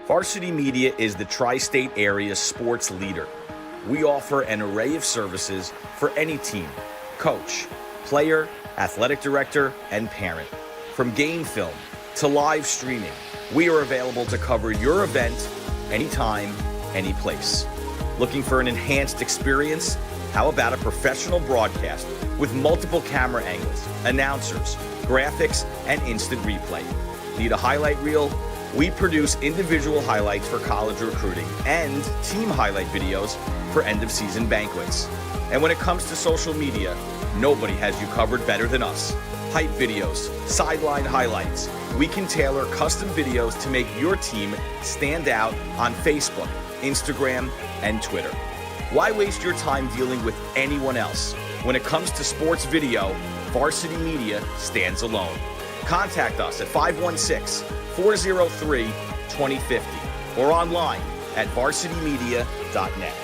Varsity Media is the tri-state area sports leader. We offer an array of services for any team, coach, player, athletic director, and parent. From game film to live streaming, we are available to cover your event anytime, any place. Looking for an enhanced experience? How about a professional broadcast with multiple camera angles, announcers, graphics, and instant replay? Need a highlight reel? We produce individual highlights for college recruiting and team highlight videos for end-of-season banquets. And when it comes to social media, nobody has you covered better than us. Hype videos, sideline highlights. We can tailor custom videos to make your team stand out on Facebook, Instagram, and Twitter. Why waste your time dealing with anyone else? When it comes to sports video, Varsity Media stands alone. Contact us at 516-403-2050 or online at varsitymedia.net.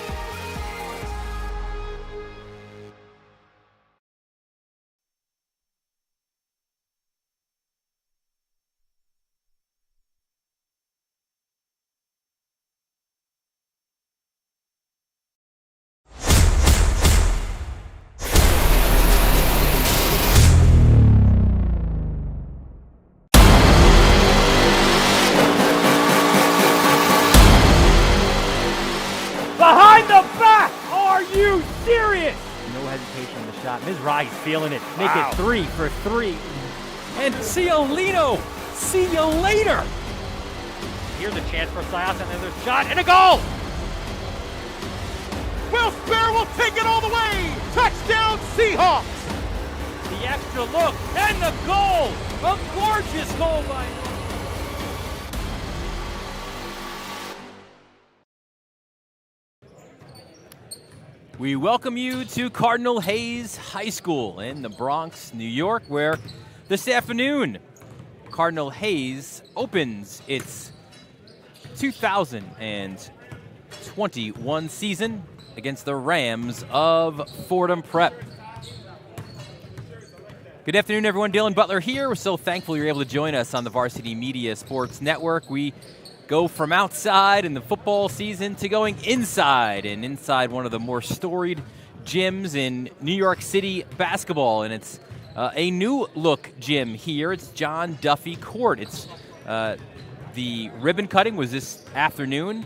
Behind the back! Are you serious? No hesitation on the shot. Ms. Rice feeling it. Make it 3 for 3. And Ciolino, see you later. Here's a chance for Sias, and there's a shot and a goal. Will Spare will take it all the way. Touchdown Seahawks. The extra look and the goal. A gorgeous goal by We welcome you to Cardinal Hayes High School in the Bronx, New York, where this afternoon Cardinal Hayes opens its 2021 season against the Rams of Fordham Prep. Good afternoon, everyone. Dylan Butler here. We're so thankful you're able to join us on the Varsity Media Sports Network. We go from outside in the football season to going inside, and inside one of the more storied gyms in New York City basketball. And it's a new look gym here. It's John Duffy Court. It's the ribbon cutting was this afternoon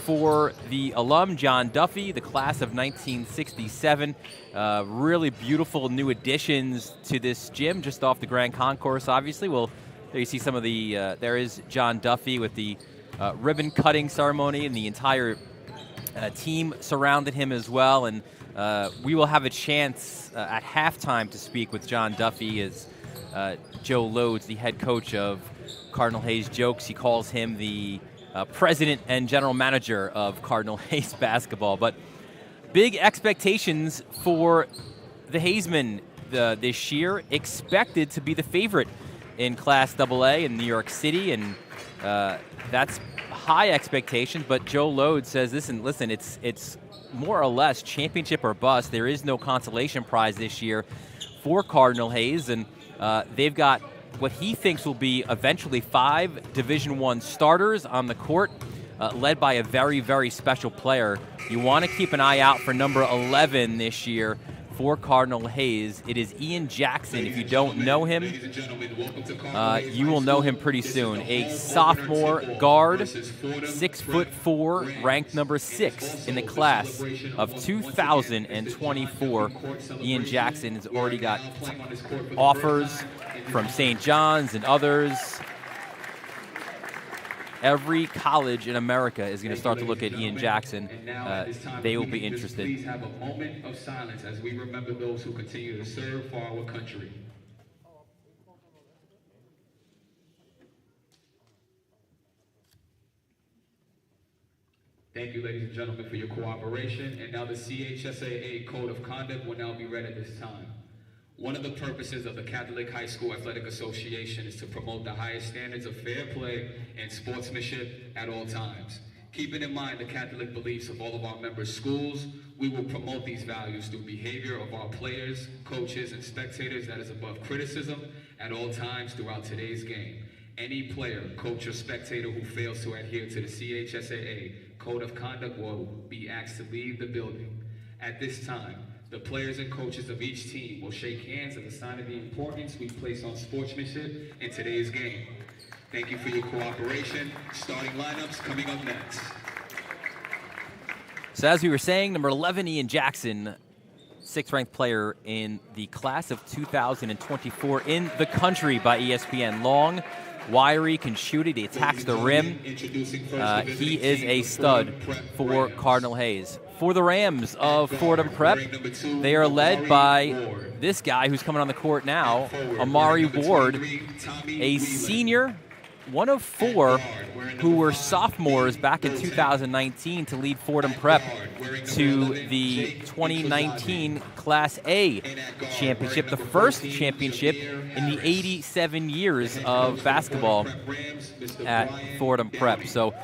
for the alum John Duffy, the class of 1967. Really beautiful new additions to this gym just off the Grand Concourse, obviously. There you see some of the, there is John Duffy with the ribbon cutting ceremony, and the entire team surrounded him as well. And we will have a chance at halftime to speak with John Duffy as Joe Lodes, the head coach of Cardinal Hayes, jokes. He calls him the president and general manager of Cardinal Hayes basketball. But big expectations for the Hayesmen this year, expected to be the favorite in Class AA in New York City, and that's high expectations. But Joe Lodes says, listen, it's more or less championship or bust. There is no consolation prize this year for Cardinal Hayes, and they've got what he thinks will be eventually 5 Division I starters on the court, led by a very, very special player. You want to keep an eye out for number 11 this year for Cardinal Hayes. It is Ian Jackson. If you don't know him, you will know him pretty soon. A sophomore guard, 6'4", ranked number 6 in the class of 2024. Ian Jackson has already got offers from St. John's and others. Every college in America is going to start to look at Ian Jackson. They will be interested. Please have a moment of silence as we remember those who continue to serve for our country. Thank you, ladies and gentlemen, for your cooperation. And now the CHSAA Code of Conduct will now be read at this time. One of the purposes of the Catholic High School Athletic Association is to promote the highest standards of fair play and sportsmanship at all times. Keeping in mind the Catholic beliefs of all of our member schools, we will promote these values through behavior of our players, coaches, and spectators that is above criticism at all times throughout today's game. Any player, coach, or spectator who fails to adhere to the CHSAA Code of Conduct will be asked to leave the building. At this time, the players and coaches of each team will shake hands as a sign of the importance we place on sportsmanship in today's game. Thank you for your cooperation. Starting lineups coming up next. So as we were saying, number 11, Ian Jackson, 6th-ranked player in the class of 2024 in the country by ESPN. Long, wiry, can shoot it. He attacks the rim. He is a stud for Cardinal Hayes. For the Rams of Fordham Prep, they are led by this guy who's coming on the court now, Amari Ward, a senior, one of 4 who were sophomores back in 2019 to lead Fordham Prep to the 2019 Class A championship, the first championship in the 87 years of basketball at Fordham Prep. So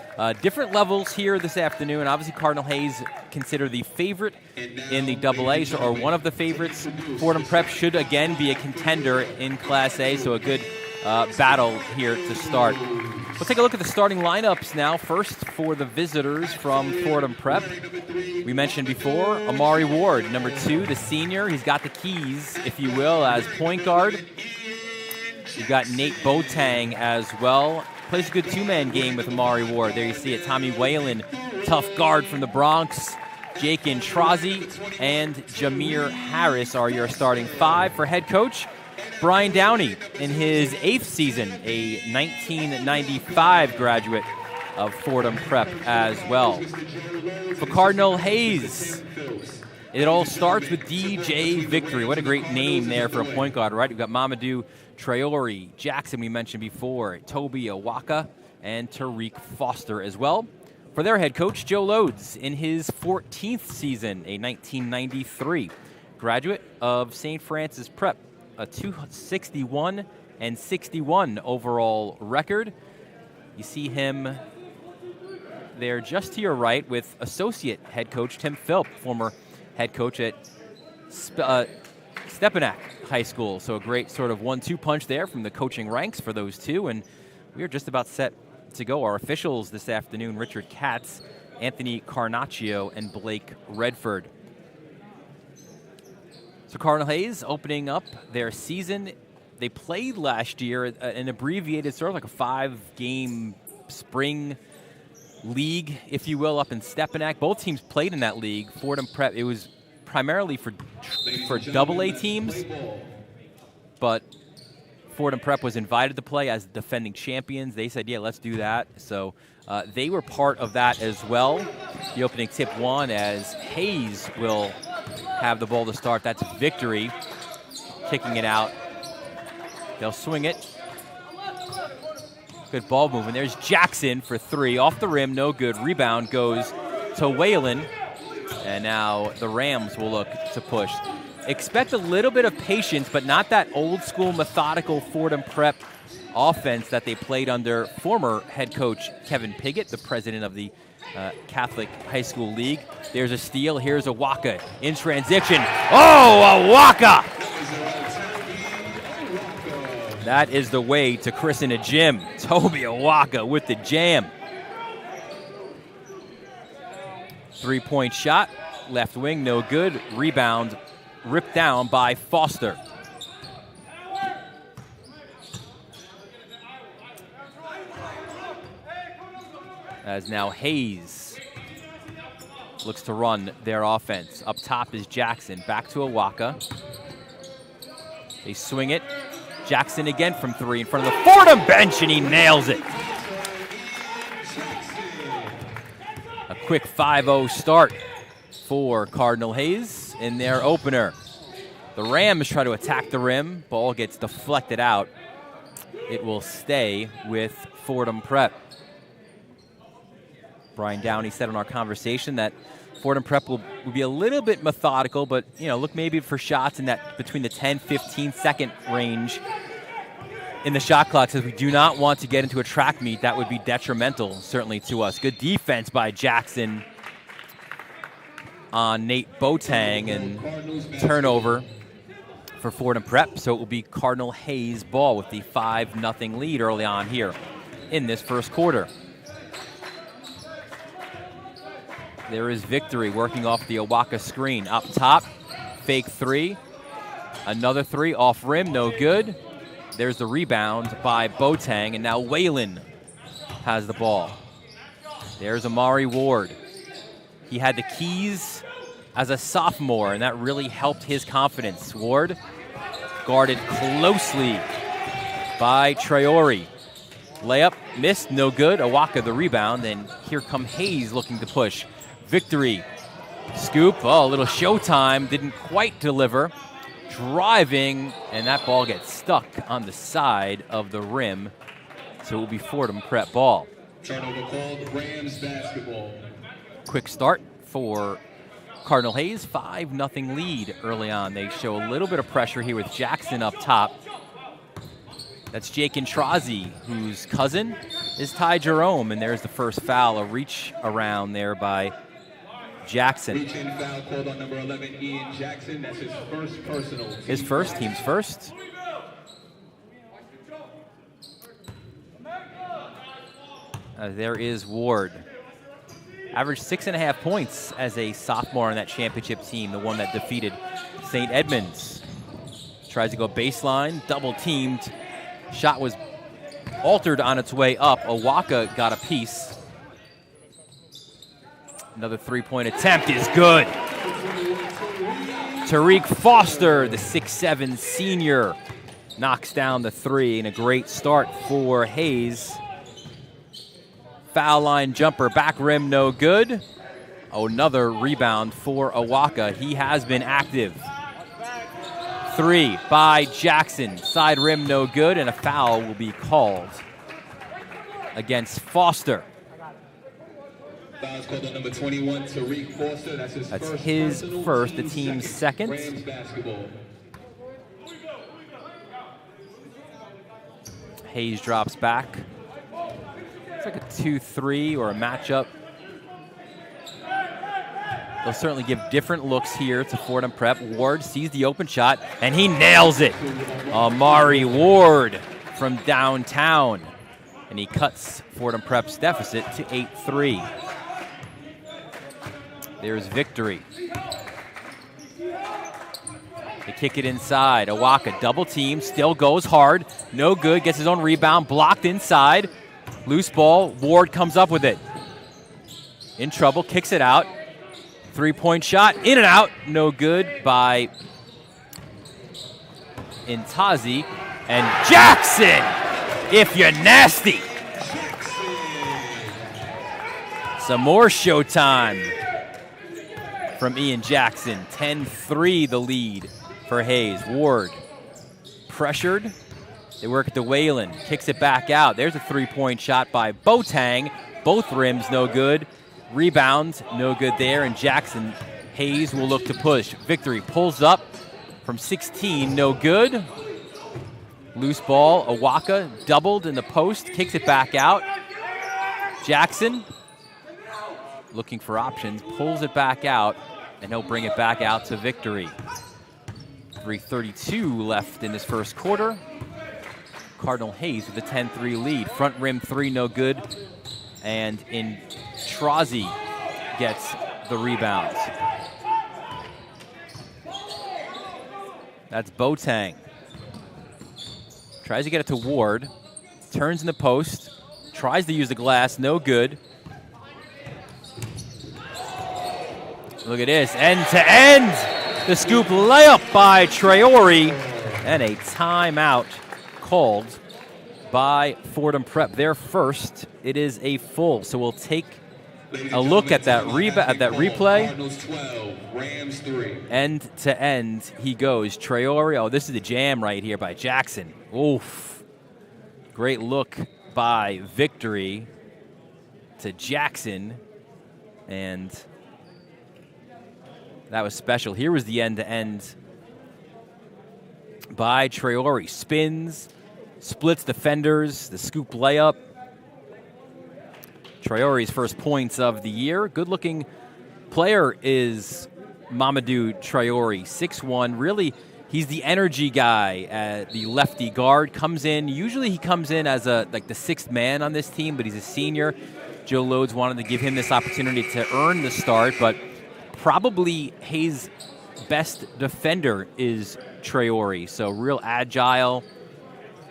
different levels here this afternoon. Obviously, Cardinal Hayes considered the favorite in the AA, or one of the favorites. Fordham Prep should again be a contender in Class A, so a good battle here to start. We'll take a look at the starting lineups now. First, for the visitors from Fordham Prep, we mentioned before, Amari Ward, number 2, the senior. He's got the keys, if you will, as point guard. You've got Nate Boateng as well. Plays a good 2-man game with Amari Ward. There you see it. Tommy Whalen, tough guard from the Bronx. Jake Intrazi and Jameer Harris are your starting 5. For head coach, Brian Downey, in his 8th season, a 1995 graduate of Fordham Prep as well. For Cardinal Hayes, it all starts with DJ Victory. What a great name there for a point guard, right? We've got Mamadou Traore, Jackson we mentioned before, Toby Awaka, and Tariq Foster as well. For their head coach, Joe Lodes, in his 14th season, a 1993 graduate of St. Francis Prep. A 261 and 61 overall record. You see him there just to your right with associate head coach Tim Philp, former head coach at Stepinac High School. So a great sort of 1-2 punch there from the coaching ranks for those two. And we are just about set to go. Our officials this afternoon, Richard Katz, Anthony Carnaccio, and Blake Redford. So Cardinal Hayes opening up their season. They played last year an abbreviated sort of like a 5-game spring league, if you will, up in Stepinac. Both teams played in that league. Fordham Prep, it was primarily for AA teams, but Fordham Prep was invited to play as defending champions. They said, yeah, let's do that. So they were part of that as well. The opening tip 1 as Hayes will have the ball to start. That's Victory kicking it out. They'll swing it. Good ball movement. There's Jackson for 3. Off the rim, no good. Rebound goes to Whalen. And now the Rams will look to push. Expect a little bit of patience, but not that old school methodical Fordham Prep offense that they played under former head coach Kevin Piggott, the president of the Catholic High School League. There's a steal. Here's Awaka in transition. Oh, Awaka! That is the way to christen a gym. Toby Awaka with the jam. 3-point shot. Left wing, no good. Rebound ripped down by Foster. As now Hayes looks to run their offense. Up top is Jackson. Back to Awaka. They swing it. Jackson again from 3 in front of the Fordham bench, and he nails it. A quick 5-0 start for Cardinal Hayes in their opener. The Rams try to attack the rim. Ball gets deflected out. It will stay with Fordham Prep. Brian Downey said in our conversation that Fordham Prep will be a little bit methodical, but look maybe for shots in that between the 10-15 second range in the shot clock, says we do not want to get into a track meet. That would be detrimental, certainly, to us. Good defense by Jackson on Nate Boateng, and turnover for Fordham Prep, so it will be Cardinal Hayes ball with the 5-0 lead early on here in this first quarter. There is Victory working off the Owaka screen. Up top, fake three. Another three off rim, no good. There's the rebound by Boateng, and now Whalen has the ball. There's Amari Ward. He had the keys as a sophomore, and that really helped his confidence. Ward guarded closely by Traore. Layup missed, no good. Owaka the rebound, and here come Hayes looking to push. Victory, scoop, oh, a little showtime, didn't quite deliver. Driving, and that ball gets stuck on the side of the rim, so it will be Fordham Prep ball. Turnover called, Rams basketball. Quick start for Cardinal Hayes, 5-0 lead early on. They show a little bit of pressure here with Jackson up top. That's Jake Intrazi, whose cousin is Ty Jerome, and there's the first foul, a reach around there by Jackson. Reach in foul called on number 11, Ian Jackson. That's his first personal. His first, team's first. There is Ward. Averaged 6.5 points as a sophomore on that championship team, the one that defeated St. Edmunds. Tries to go baseline, double teamed. Shot was altered on its way up. Owaka got a piece. Another three-point attempt is good. Tariq Foster, the 6'7" senior, knocks down the three, and a great start for Hayes. Foul line jumper, back rim, no good. Oh, another rebound for Owaka. He has been active. Three by Jackson. Side rim, no good, and a foul will be called against Foster. Foul's called on number 21, Tariq Foster. That's his first, the team's second. Rams basketball. Hayes drops back. It's like a 2-3 or a matchup. They'll certainly give different looks here to Fordham Prep. Ward sees the open shot, and he nails it. Amari Ward from downtown. And he cuts Fordham Prep's deficit to 8-3. There's Victory. They kick it inside. Owaka double team, still goes hard. No good, gets his own rebound, blocked inside. Loose ball, Ward comes up with it. In trouble, kicks it out. Three-point shot, in and out. No good by Intazi. And Jackson, if you're nasty. Some more showtime from Ian Jackson. 10-3 the lead for Hayes. Ward pressured. They work at the Whalen. Kicks it back out. There's a three-point shot by Boateng. Both rims no good. Rebound no good there. And Jackson, Hayes will look to push. Victory pulls up from 16. No good. Loose ball. Owaka doubled in the post. Kicks it back out. Jackson looking for options. Pulls it back out. And he'll bring it back out to Victory. 3:32 left in this first quarter. Cardinal Hayes with a 10-3 lead. Front rim three, no good. And Intrazi gets the rebound. That's Boateng. Tries to get it to Ward. Turns in the post. Tries to use the glass, no good. Look at this, end to end. The scoop layup by Traore. And a timeout called by Fordham Prep. Their first, it is a full. So we'll take a look at that replay. 12, Rams 3. End to end, he goes. Traore, oh, this is the jam right here by Jackson. Oof. Great look by Victory to Jackson. And that was special. Here was the end to end by Traore. Spins, splits defenders, the scoop layup. Traore's first points of the year. Good-looking player is Mamadou Traore, 6'1", really He's the energy guy, the lefty guard. Comes in. Usually he comes in as the sixth man on this team, but he's a senior. Joe Lodes wanted to give him this opportunity to earn the start, but probably Hayes' best defender is Traore. So real agile,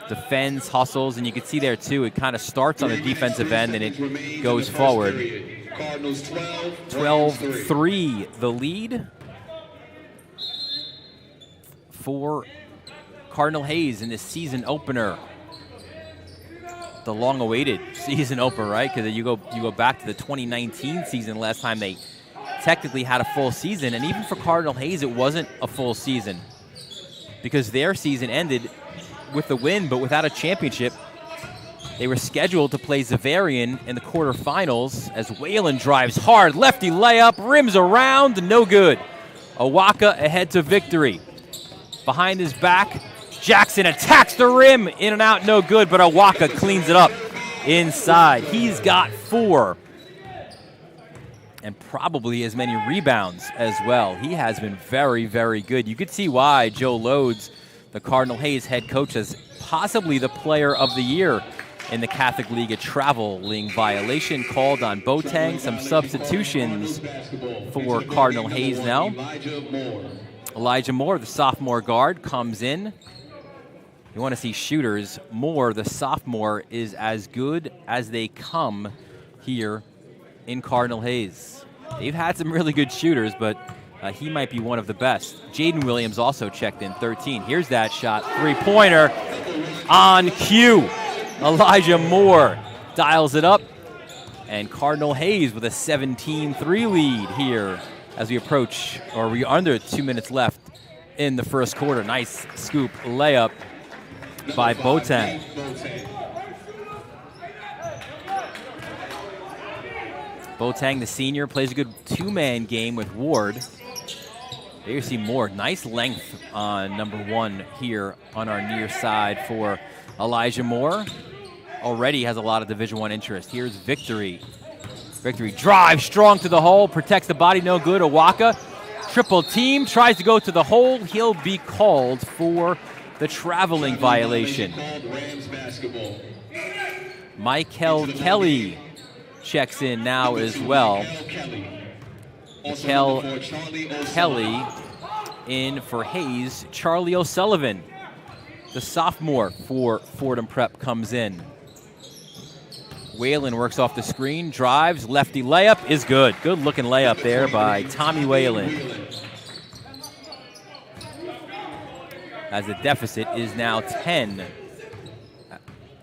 defends, hustles, and you can see there too, it kind of starts on the defensive end and it goes forward. 12-3 the lead for Cardinal Hayes in this season opener. The long-awaited season opener, right? Because you go back to the 2019 season, last time they technically had a full season, and even for Cardinal Hayes, it wasn't a full season because their season ended with the win, but without a championship. They were scheduled to play Zavarian in the quarterfinals as Whalen drives hard, lefty layup, rims around, no good. Awaka ahead to victory. Behind his back, Jackson attacks the rim, in and out, no good, but Awaka cleans it up inside. He's got 4. And probably as many rebounds as well. He has been very, very good. You could see why Joe Lodes, the Cardinal Hayes head coach, is possibly the player of the year in the Catholic League. A traveling violation called on Boateng. Some substitutions for Cardinal Hayes now. Elijah Moore, the sophomore guard, comes in. You want to see shooters. Moore, the sophomore, is as good as they come here in Cardinal Hayes. They've had some really good shooters, but he might be one of the best. Jaden Williams also checked in, 13. Here's that shot, three-pointer on cue. Elijah Moore dials it up, and Cardinal Hayes with a 17-3 lead here as we approach, or we're under 2 minutes left in the first quarter. Nice scoop layup by Boateng. Boateng, the senior, plays a good two-man game with Ward. There you see Moore. Nice length on number 1 here on our near side for Elijah Moore. Already has a lot of Division I interest. Here's Victory. Victory drives strong to the hole, protects the body, no good. Awaka, triple team, tries to go to the hole. He'll be called for the traveling violation. Michael Kelly checks in now as well. Michael Kelly in for Hayes. Charlie O'Sullivan, the sophomore for Fordham Prep, comes in. Whalen works off the screen, drives, lefty layup is good. Good looking layup there by Tommy Whalen. As the deficit is now 10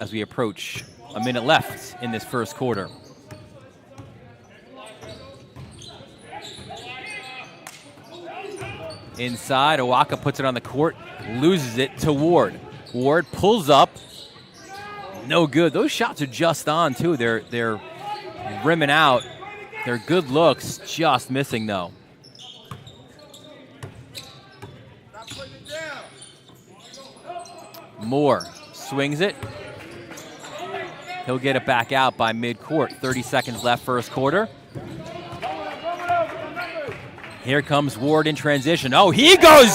as we approach a minute left in this first quarter. Inside, Awaka puts it on the court, loses it to Ward. Ward pulls up, no good. Those shots are just on too. They're rimming out. They're good looks, just missing though. Moore swings it. He'll get it back out by mid-court. 30 seconds left first quarter. Here comes Ward in transition. Oh, he goes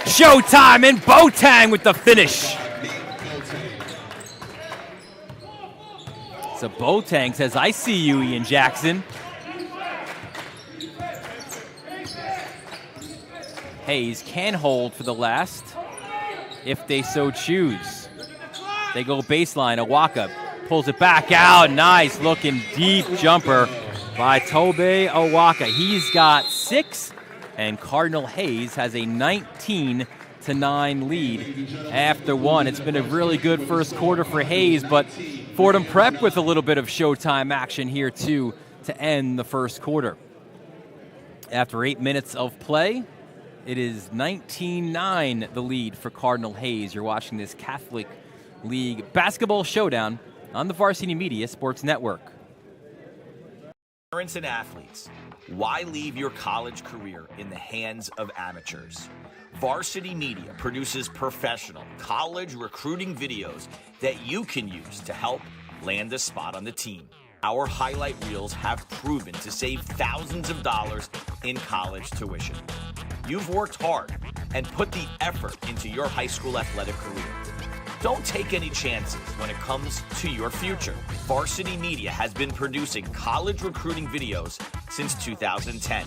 showtime, and Boateng with the finish. So Boateng says, I see you, Ian Jackson. Hayes can hold for the last if they so choose. They go baseline. Awaka pulls it back out. Nice looking deep jumper by Tobe Awaka. He's got 6, and Cardinal Hayes has a 19-9 lead after 1. It's been a really good first quarter for Hayes, but Fordham Prep with a little bit of showtime action here too to end the first quarter. After 8 minutes of play, it is 19-9 the lead for Cardinal Hayes. You're watching this Catholic League basketball showdown on the Varsity Media Sports Network. Parents and athletes, why leave your college career in the hands of amateurs? Varsity Media produces professional college recruiting videos that you can use to help land a spot on the team. Our highlight reels have proven to save thousands of dollars in college tuition. You've worked hard and put the effort into your high school athletic career. Don't take any chances when it comes to your future. Varsity Media has been producing college recruiting videos since 2010.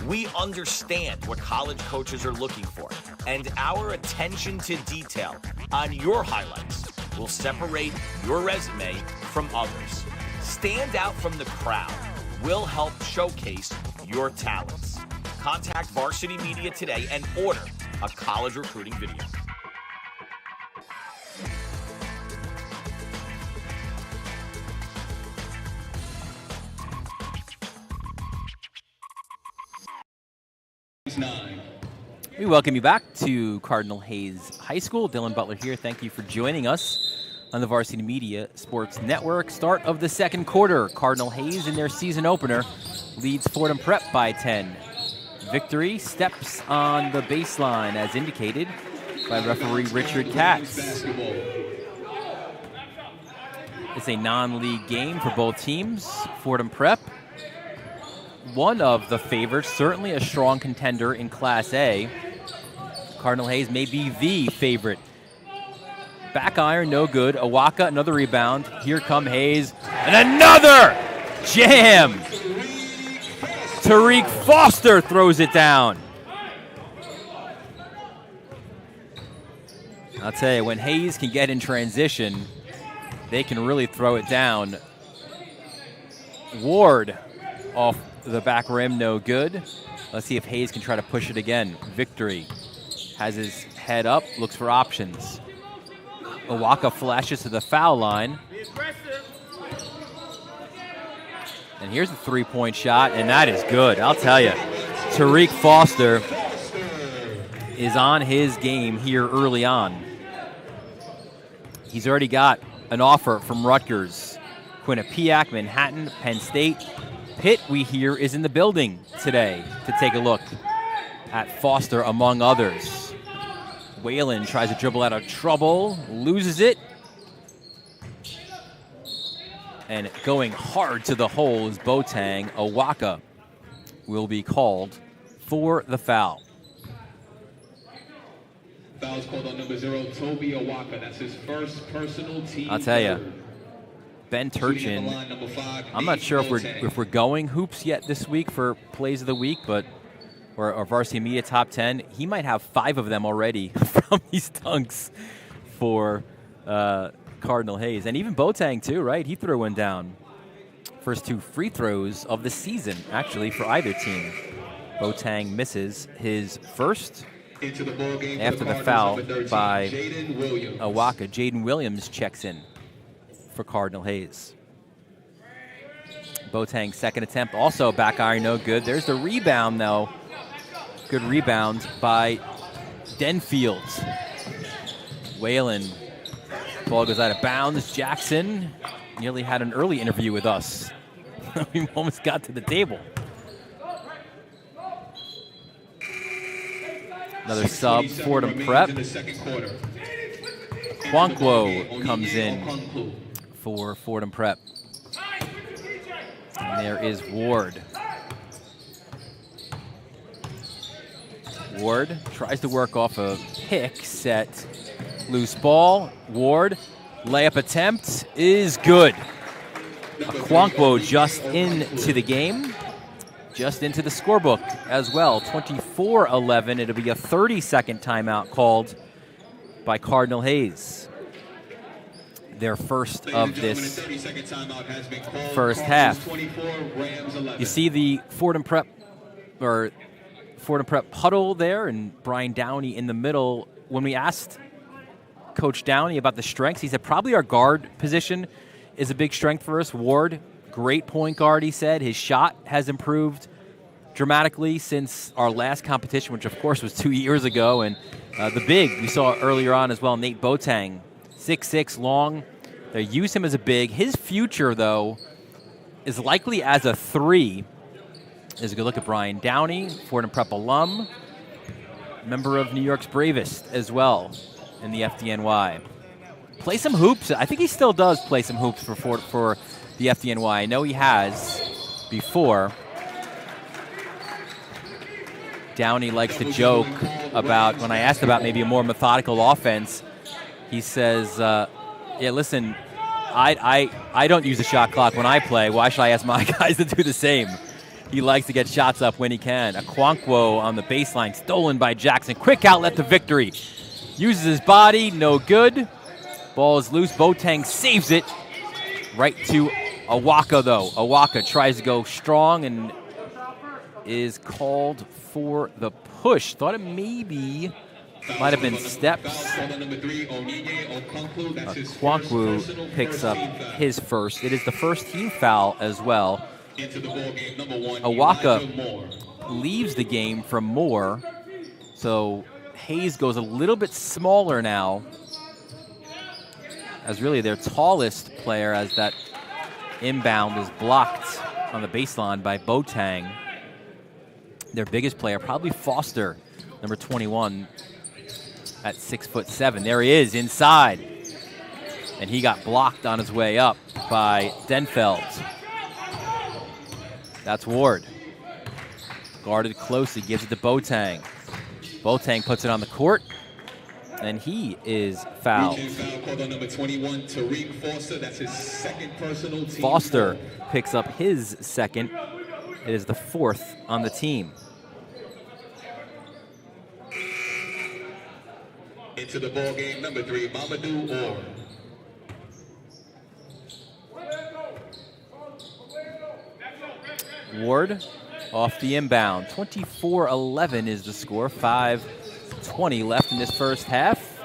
We understand what college coaches are looking for, and our attention to detail on your highlights will separate your resume from others. Stand out from the crowd. We'll help showcase your talents. Contact Varsity Media today and order a college recruiting video. We welcome you back to Cardinal Hayes High School. Dylan Butler here. Thank you for joining us on the Varsity Media Sports Network. Start of the second quarter. Cardinal Hayes in their season opener leads Fordham Prep by 10. Victory steps on the baseline as indicated by referee Richard Katz. It's a non-league game for both teams. Fordham Prep, one of the favorites, certainly a strong contender in Class A. Cardinal Hayes may be the favorite. Back iron, no good. Awaka, another rebound. Here come Hayes. And another jam! Tariq Foster throws it down. I'll tell you, when Hayes can get in transition, they can really throw it down. Ward off the back rim, no good. Let's see if Hayes can try to push it again. Victory has his head up, looks for options. Awaka flashes to the foul line. And here's a three-point shot, and that is good. I'll tell you, Tariq Foster is on his game here early on. He's already got an offer from Rutgers, Quinnipiac, Manhattan, Penn State. Pitt, we hear, is in the building today to take a look at Foster, among others. Whalen tries to dribble out of trouble, loses it. And going hard to the hole is Boateng. Awaka will be called for the foul. Foul's called on number 0, Toby Awaka. That's his first personal team. I'll tell you, Ben Turchin, I'm not sure if we're going hoops yet this week for plays of the week, but or Varsity Media top 10. He might have 5 of them already from these dunks for Cardinal Hayes. And even Boateng too, right? He threw one down. First 2 free throws of the season, actually, for either team. Boateng misses his first after the foul by Awaka. Jaden Williams checks in for Cardinal Hayes. Boateng's second attempt, also back iron, no good. There's the rebound, though. Good rebound by Denfield. Whalen. Ball goes out of bounds. Jackson nearly had an early interview with us. We almost got to the table. Another sub, Fordham Prep. Quankwo comes in for Fordham Prep. And there is Ward. Ward tries to work off a pick, set, loose ball. Ward, layup attempt is good. Quankwo just into the game, just into the scorebook as well. 24-11. It'll be a 30-second timeout called by Cardinal Hayes. Their first of this first half. You see the Fordham Prep huddle there, and Brian Downey in the middle. When we asked Coach Downey about the strengths, he said probably our guard position is a big strength for us. Ward, great point guard, he said. His shot has improved dramatically since our last competition, which of course was 2 years ago. And the big we saw earlier on as well, Nate Boateng, 6'6", long. They use him as a big. His future, though, is likely as a 3. There's a good look at Brian Downey, Fordham Prep alum, member of New York's Bravest as well in the FDNY. Play some hoops. I think he still does play some hoops for the FDNY. I know he has before. Downey likes to joke about, when I asked about maybe a more methodical offense, he says, yeah, listen, I don't use a shot clock when I play. Why should I ask my guys to do the same? He likes to get shots up when he can. Okonkwo on the baseline, stolen by Jackson. Quick outlet to Victory. Uses his body, no good. Ball is loose. Boateng saves it. Right to Awaka, though. Awaka tries to go strong and is called for the push. Thought it maybe might have been steps. Okonkwo picks up his first. It is the first team foul as well. Awaka leaves the game from Moore, so Hayes goes a little bit smaller now as really their tallest player, as that inbound is blocked on the baseline by Boateng. Their biggest player, probably Foster, number 21, at 6'7". There he is inside, and he got blocked on his way up by Denfeld. That's Ward. Guarded closely, gives it to Boateng. Boateng puts it on the court, and he is fouled. Foster picks up his second. It is the fourth on the team. Into the ball game, number 3, Mamadou Orr. Ward off the inbound. 24-11 is the score. 5:20 left in this first half.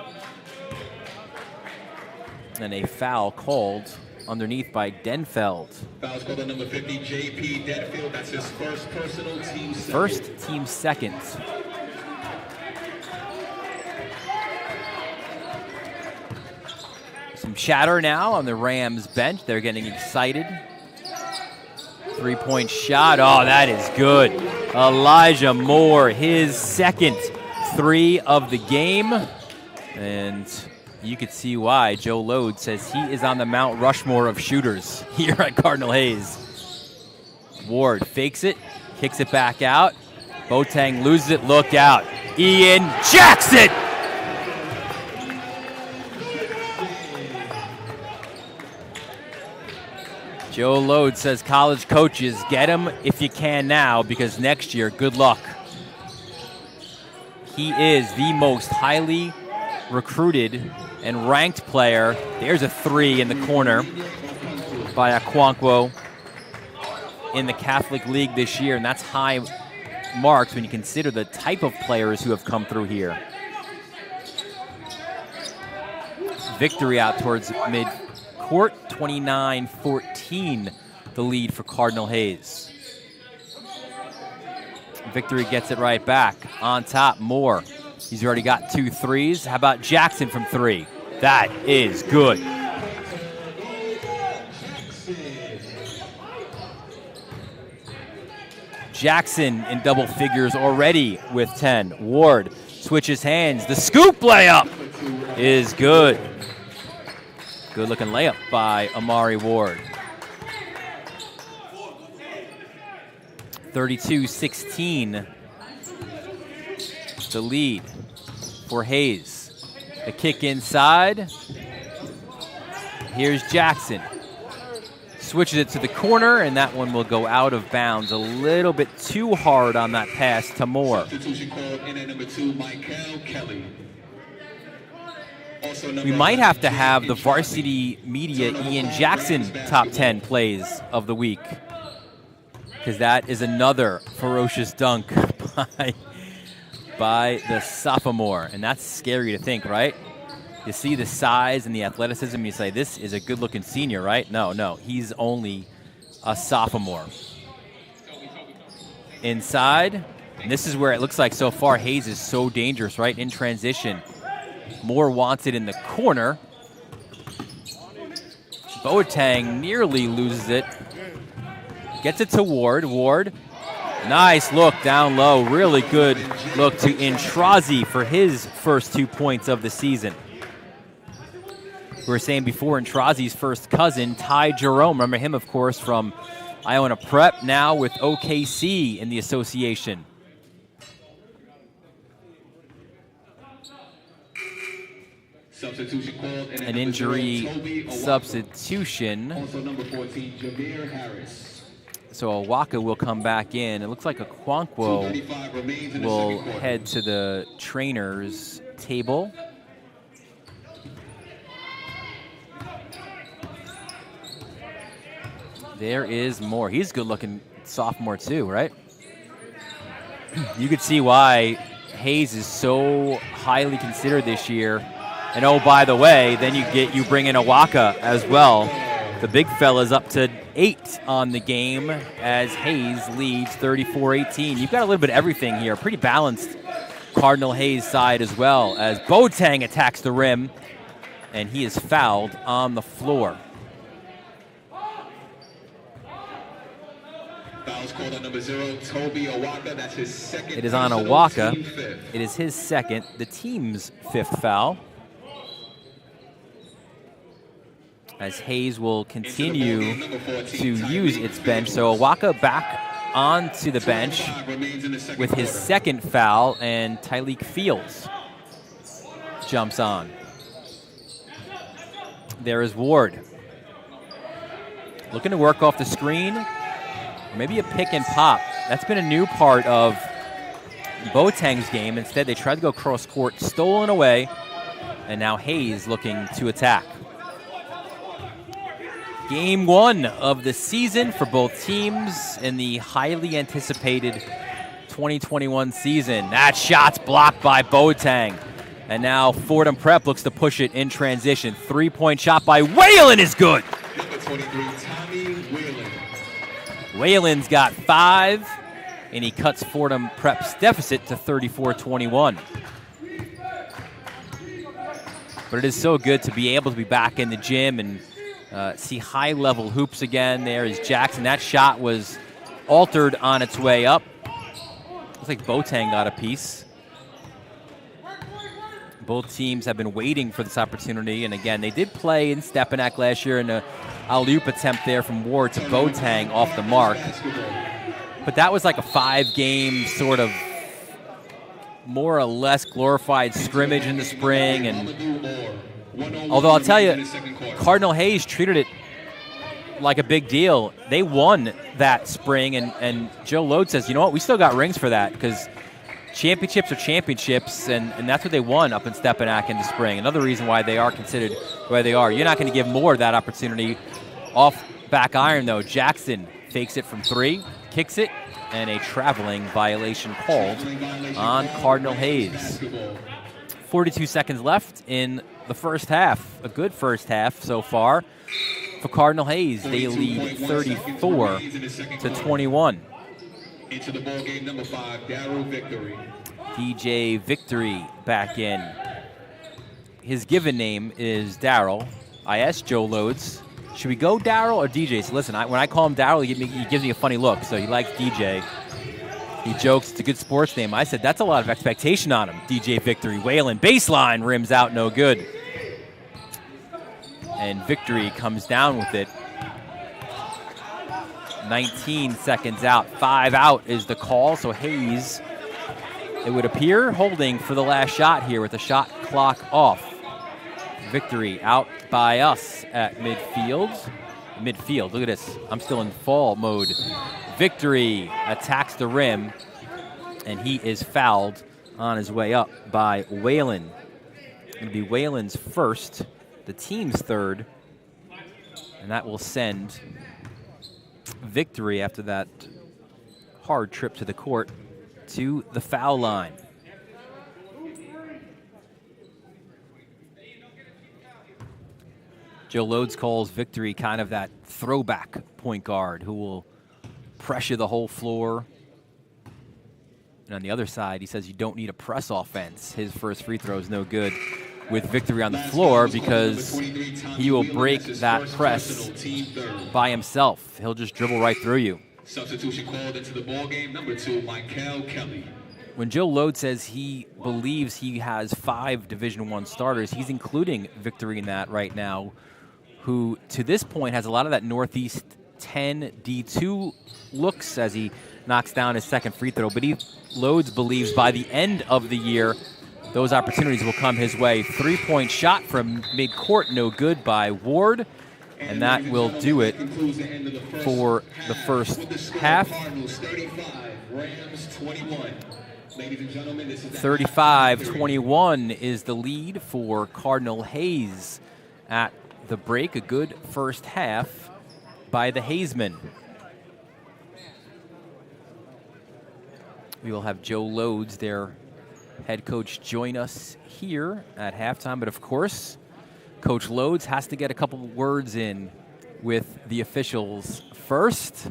And a foul called underneath by Denfeld. Foul's called on number 50, J.P. Denfield. That's his first personal team second. First team second. Some chatter now on the Rams bench. They're getting excited. Three-point shot. Oh, that is good. Elijah Moore, his second 3 of the game. And you could see why. Joe Lode says he is on the Mount Rushmore of shooters here at Cardinal Hayes. Ward fakes it, kicks it back out. Boateng loses it. Look out. Ian Jackson! Joe Lode says college coaches, get him if you can now, because next year, good luck. He is the most highly recruited and ranked player. There's a 3 in the corner by Okonkwo in the Catholic League this year, and that's high marks when you consider the type of players who have come through here. Victory out towards mid-court, 29-14, the lead for Cardinal Hayes. Victory gets it right back. On top, Moore. He's already got 2 threes. How about Jackson from 3? That is good. Jackson in double figures already with 10. Ward switches hands. The scoop layup is good. Good looking layup by Amari Ward. 32-16, the lead for Hayes. The kick inside. Here's Jackson. Switches it to the corner, and that one will go out of bounds. A little bit too hard on that pass to Moore. Substitution called in at number 2, Michael Kelly. We might have to have the Varsity Media Ian Jackson top 10 plays of the week, because that is another ferocious dunk by the sophomore. And that's scary to think, right? You see the size and the athleticism, you say, this is a good-looking senior, right? No, he's only a sophomore. Inside, and this is where it looks like so far Hayes is so dangerous, right? In transition. Moore wants it in the corner. Boateng nearly loses it. Gets it to Ward. Ward, nice look down low. Really good look to Intrazi for his first 2 points of the season. We were saying before, Intrazi's first cousin, Ty Jerome. Remember him, of course, from Iona Prep, now with OKC in the association. an injury substitution. Also number 14, Jameer Harris. So Awaka will come back in. It looks like Okonkwo will head to the trainer's table. There is Moore. He's a good-looking sophomore too, right? You could see why Hayes is so highly considered this year. And oh, by the way, then you bring in Awaka as well. The big fella's up to 8 on the game as Hayes leads 34-18. You've got a little bit of everything here. Pretty balanced Cardinal Hayes side as well as Boateng attacks the rim, and he is fouled on the floor. Fouls called on number 0, Toby Awaka. That's his second. It is on Awaka. It is his second, the team's 5th foul. As Hayes will continue to use its bench. So Awaka back onto the bench with his 2nd foul, and Tyleek Fields jumps on. There is Ward. Looking to work off the screen, or maybe a pick and pop. That's been a new part of Boateng's game. Instead, they tried to go cross court, stolen away, and now Hayes looking to attack. Game 1 of the season for both teams in the highly anticipated 2021 season. That shot's blocked by Boateng. And now Fordham Prep looks to push it in transition. 3-point shot by Whalen is good. Number 23, Tommy Whalen. Whalen's got 5, and he cuts Fordham Prep's deficit to 34-21. But it is so good to be able to be back in the gym and see high-level hoops again. There is Jackson. That shot was altered on its way up. Looks like Boateng got a piece. Both teams have been waiting for this opportunity. And again, they did play in Stepanak last year in an alley-oop attempt there from Ward to Boateng off the mark. But that was like a 5-game sort of more or less glorified scrimmage in the spring. And although I'll tell you, Cardinal Hayes treated it like a big deal. They won that spring, and Joe Lode says, you know what, we still got rings for that because championships are championships, and that's what they won up in Stepanak in the spring. Another reason why they are considered where they are. You're not going to give Moore that opportunity. Off back iron, though. Jackson fakes it from 3, kicks it, and a traveling violation called on Cardinal Hayes. 42 seconds left in the first half. A good first half so far for Cardinal Hayes. They lead 34-21. Into the ball game, number 5, Darryl Victory. DJ Victory back in. His given name is Darryl. I asked Joe Lodes, should we go Darryl or DJ? So listen, when I call him Darryl, he gives me a funny look, so he likes DJ. He jokes it's a good sports name. I said that's a lot of expectation on him. DJ Victory. Whalen baseline rims out, no good. And Victory comes down with it. 19 seconds out. 5 out is the call. So Hayes, it would appear, holding for the last shot here with the shot clock off. Victory out by us at midfield. Look at this. I'm still in fall mode. Victory attacks the rim, and he is fouled on his way up by Whalen. It'll be Whalen's first, the team's 3rd, and that will send Victory after that hard trip to the court to the foul line. Joe Lodes calls Victory kind of that throwback point guard who will pressure the whole floor. And on the other side, he says you don't need a press offense. His first free throw is no good with Victory on the floor because he will break that press by himself. He'll just dribble right through you. Substitution called into the ball game, number 2, Michael Kelly. When Joe Lode says he believes he has 5 Division I starters, he's including Victory in that right now, who to this point has a lot of that Northeast 10 D2 looks as he knocks down his second free throw. But Lodes believes by the end of the year, those opportunities will come his way. 3-point shot from midcourt, no good by Ward. And that will do it for the first half. 35-21 is the lead for Cardinal Hayes at the break. A good first half by the Hayesmen. We will have Joe Loads, their head coach, join us here at halftime. But of course, Coach Loads has to get a couple words in with the officials first.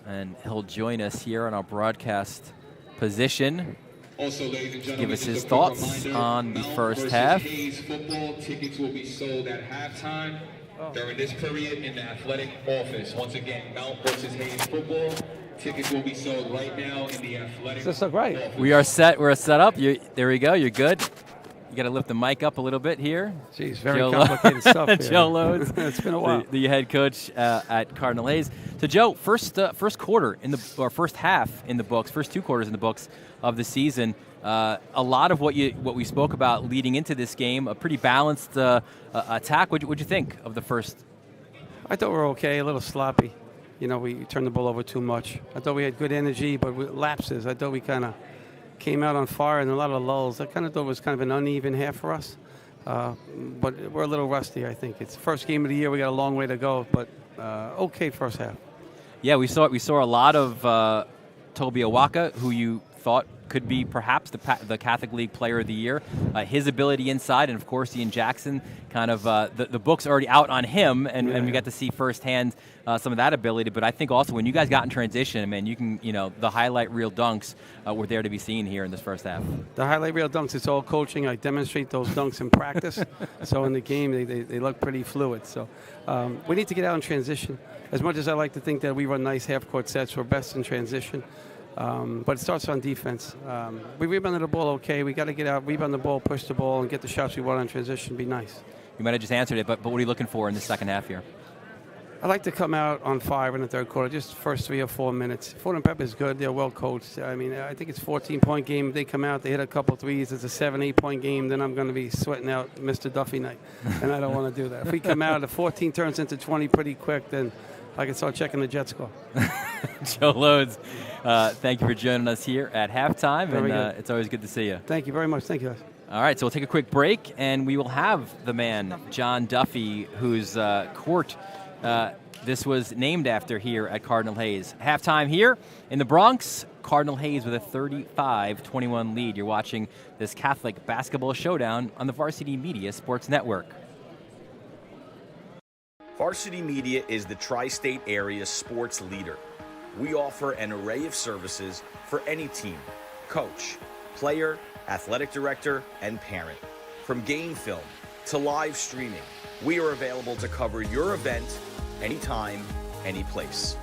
And he'll join us here on our broadcast position. Also, ladies and gentlemen, give us his thoughts on the first half. Hayes football tickets will be sold at halftime during this period in the athletic office. Once again, Mount versus Hayes football. Tickets will be sold right now in the athletic That's so great. office. We are set. We're set up. There we go. You're good. You got to lift the mic up a little bit here. Jeez, very Joe complicated stuff here. Joe Loads. It's been a while. The head coach at Cardinal Hayes. So, Joe, first quarter or first half in the books, first 2 quarters in the books of the season. A lot of what we spoke about leading into this game, a pretty balanced attack. What'd you think of the first? I thought we were okay, a little sloppy. You know, we turned the ball over too much. I thought we had good energy, but with lapses. I thought we kind of came out on fire and a lot of lulls. I kind of thought it was kind of an uneven half for us. But we're a little rusty, I think. It's the first game of the year. We got a long way to go, but okay first half. Yeah, we saw a lot of Toby Owaka, who you thought could be perhaps the Catholic League Player of the Year. His ability inside, and of course Ian Jackson, kind of the book's already out on him, and we got to see firsthand some of that ability. But I think also when you guys got in transition, man, you can, the highlight reel dunks were there to be seen here in this first half. The highlight reel dunks, it's all coaching. I demonstrate those dunks in practice. So in the game, they look pretty fluid. So we need to get out in transition. As much as I like to think that we run nice half-court sets, we're best in transition. But it starts on defense. We rebounded the ball okay. We got to get out, rebound the ball, push the ball, and get the shots we want on transition. Be nice. You might have just answered it, but what are you looking for in the second half here? I like to come out on fire in the third quarter, just the first 3 or 4 minutes. Fordham Prep is good. They're well coached. I mean, I think it's a 14-point game. If they come out, they hit a couple threes. It's a 7-8-point game. Then I'm going to be sweating out Mr. Duffy night, and I don't want to do that. If we come out, the 14 turns into 20 pretty quick, then I can start checking the jet score. Joe Loads, thank you for joining us here at halftime, and it's always good to see you. Thank you very much. Thank you, guys. All right, so we'll take a quick break, and we will have the man, John Duffy, whose court this was named after here at Cardinal Hayes. Halftime here in the Bronx, Cardinal Hayes with a 35-21 lead. You're watching this Catholic basketball showdown on the Varsity Media Sports Network. Varsity Media is the tri-state area sports leader. We offer an array of services for any team, coach, player, athletic director, and parent. From game film to live streaming, we are available to cover your event anytime, any place.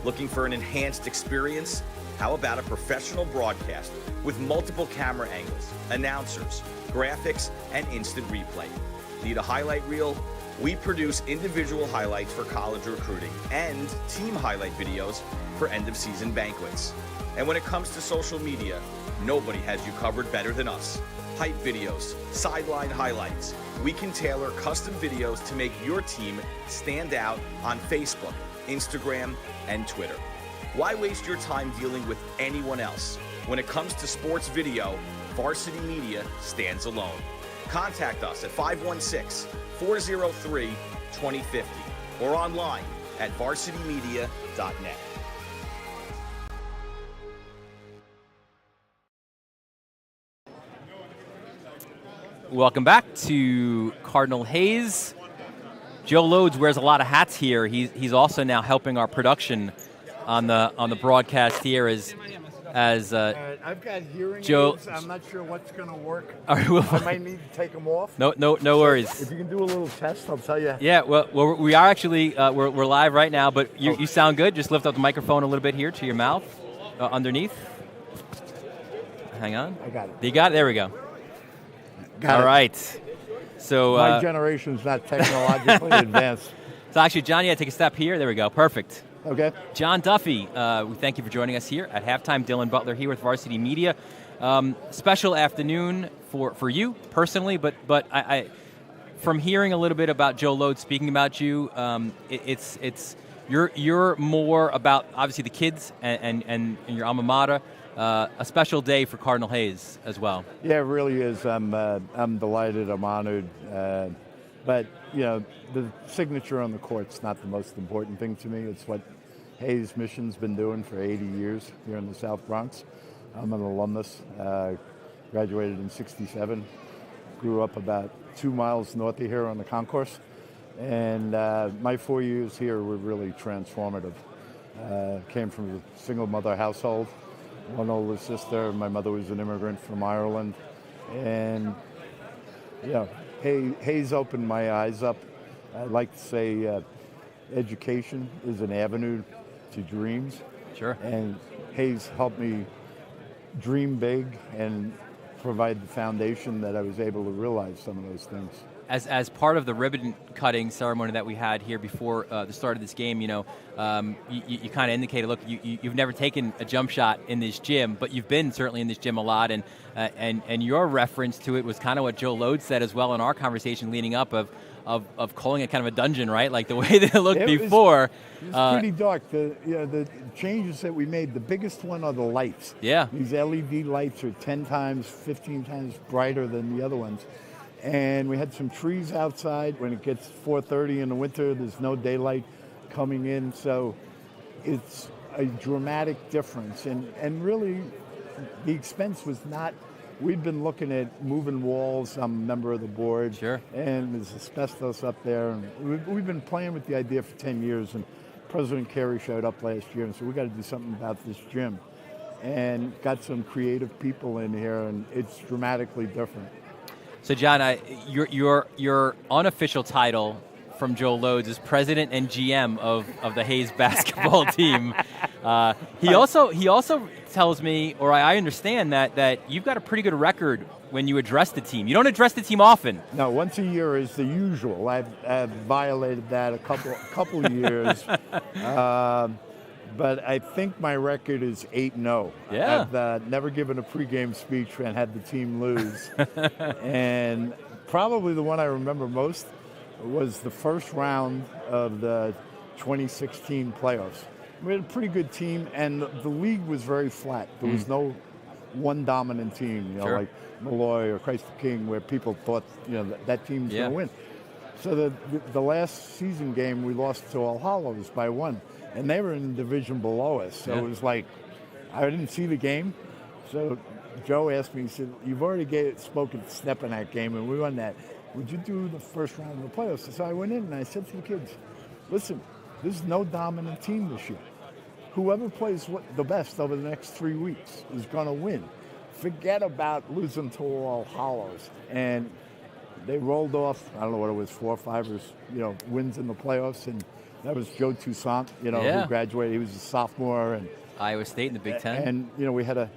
Looking for an enhanced experience? How about a professional broadcast with multiple camera angles, announcers, graphics, and instant replay? Need a highlight reel? We produce individual highlights for college recruiting and team highlight videos for end-of-season banquets. And when it comes to social media, nobody has you covered better than us. Hype videos, sideline highlights. We can tailor custom videos to make your team stand out on Facebook, Instagram, and Twitter. Why waste your time dealing with anyone else? When it comes to sports video, Varsity Media stands alone. Contact us at 516-403-2050 or online at varsitymedia.net. Welcome back to Cardinal Hayes. Joe Loads wears a lot of hats here. He's also now helping our production on the broadcast here as I've got hearing aids. I'm not sure what's going to work. I might need to take them off. No worries. If you can do a little test, I'll tell you. Yeah, well we are actually we're live right now, but you sound good. Just lift up the microphone a little bit here to your mouth, underneath. Hang on. I got it. You got it. There we go. Got All it. right. So my generation's not technologically advanced. So actually, John, you got to take a step here. There we go. Perfect. Okay. John Duffy, we thank you for joining us here at halftime. Dylan Butler here with Varsity Media. Special afternoon for you personally, but I from hearing a little bit about Joe Load speaking about you, you're more about obviously the kids and your alma mater. A special day for Cardinal Hayes as well. Yeah, it really is. I'm delighted. I'm honored. But the signature on the court's not the most important thing to me. It's what Hayes Mission's been doing for 80 years here in the South Bronx. I'm an alumnus. Graduated in '67. Grew up about 2 miles north of here on the concourse. And my 4 years here were really transformative. Came from a single mother household, one older sister. My mother was an immigrant from Ireland. And, Hayes opened my eyes up. I'd like to say education is an avenue to dreams. Sure. And Hayes helped me dream big and provide the foundation that I was able to realize some of those things. As part of the ribbon cutting ceremony that we had here before the start of this game, you kind of indicated, look, you've never taken a jump shot in this gym, but you've been certainly in this gym a lot, and your reference to it was kind of what Joe Load said as well in our conversation leading up of calling it kind of a dungeon, right? Like the way that it looked before. It was pretty dark. The changes that we made, the biggest one are the lights. Yeah. These LED lights are 10 times, 15 times brighter than the other ones. And we had some trees outside. When it gets 4:30 in the winter, there's no daylight coming in. So it's a dramatic difference. And really, the expense was not, we've been looking at moving walls. I'm a member of the board. Sure. And there's asbestos up there. And we've been playing with the idea for 10 years. And President Kerry showed up last year and said, we got to do something about this gym. And got some creative people in here, and it's dramatically different. So, John, your unofficial title from Joe Loads is president and GM of the Hayes basketball team. He also tells me, or I understand that you've got a pretty good record when you address the team. You don't address the team often. No, once a year is the usual. I've violated that a couple years. But I think my record is 8-0. Yeah. I've never given a pregame speech and had the team lose. And probably the one I remember most was the first round of the 2016 playoffs. We had a pretty good team, and the league was very flat. There was no one dominant team, Sure. like Malloy or Christ the King, where people thought that team was going to win. So the last season game, we lost to All Hallows by 1. And they were in the division below us. So it was like, I didn't see the game. So Joe asked me, he said, you've already spoken to Snep in that game, and we won that. Would you do the first round of the playoffs? So I went in and I said to the kids, listen, there's no dominant team this year. Whoever plays the best over the next 3 weeks is going to win. Forget about losing to All Hallows. And they rolled off, I don't know what it was, 4 or 5 wins in the playoffs. And that was Joe Toussaint, who graduated. He was a sophomore, and Iowa State in the Big Ten. And we had a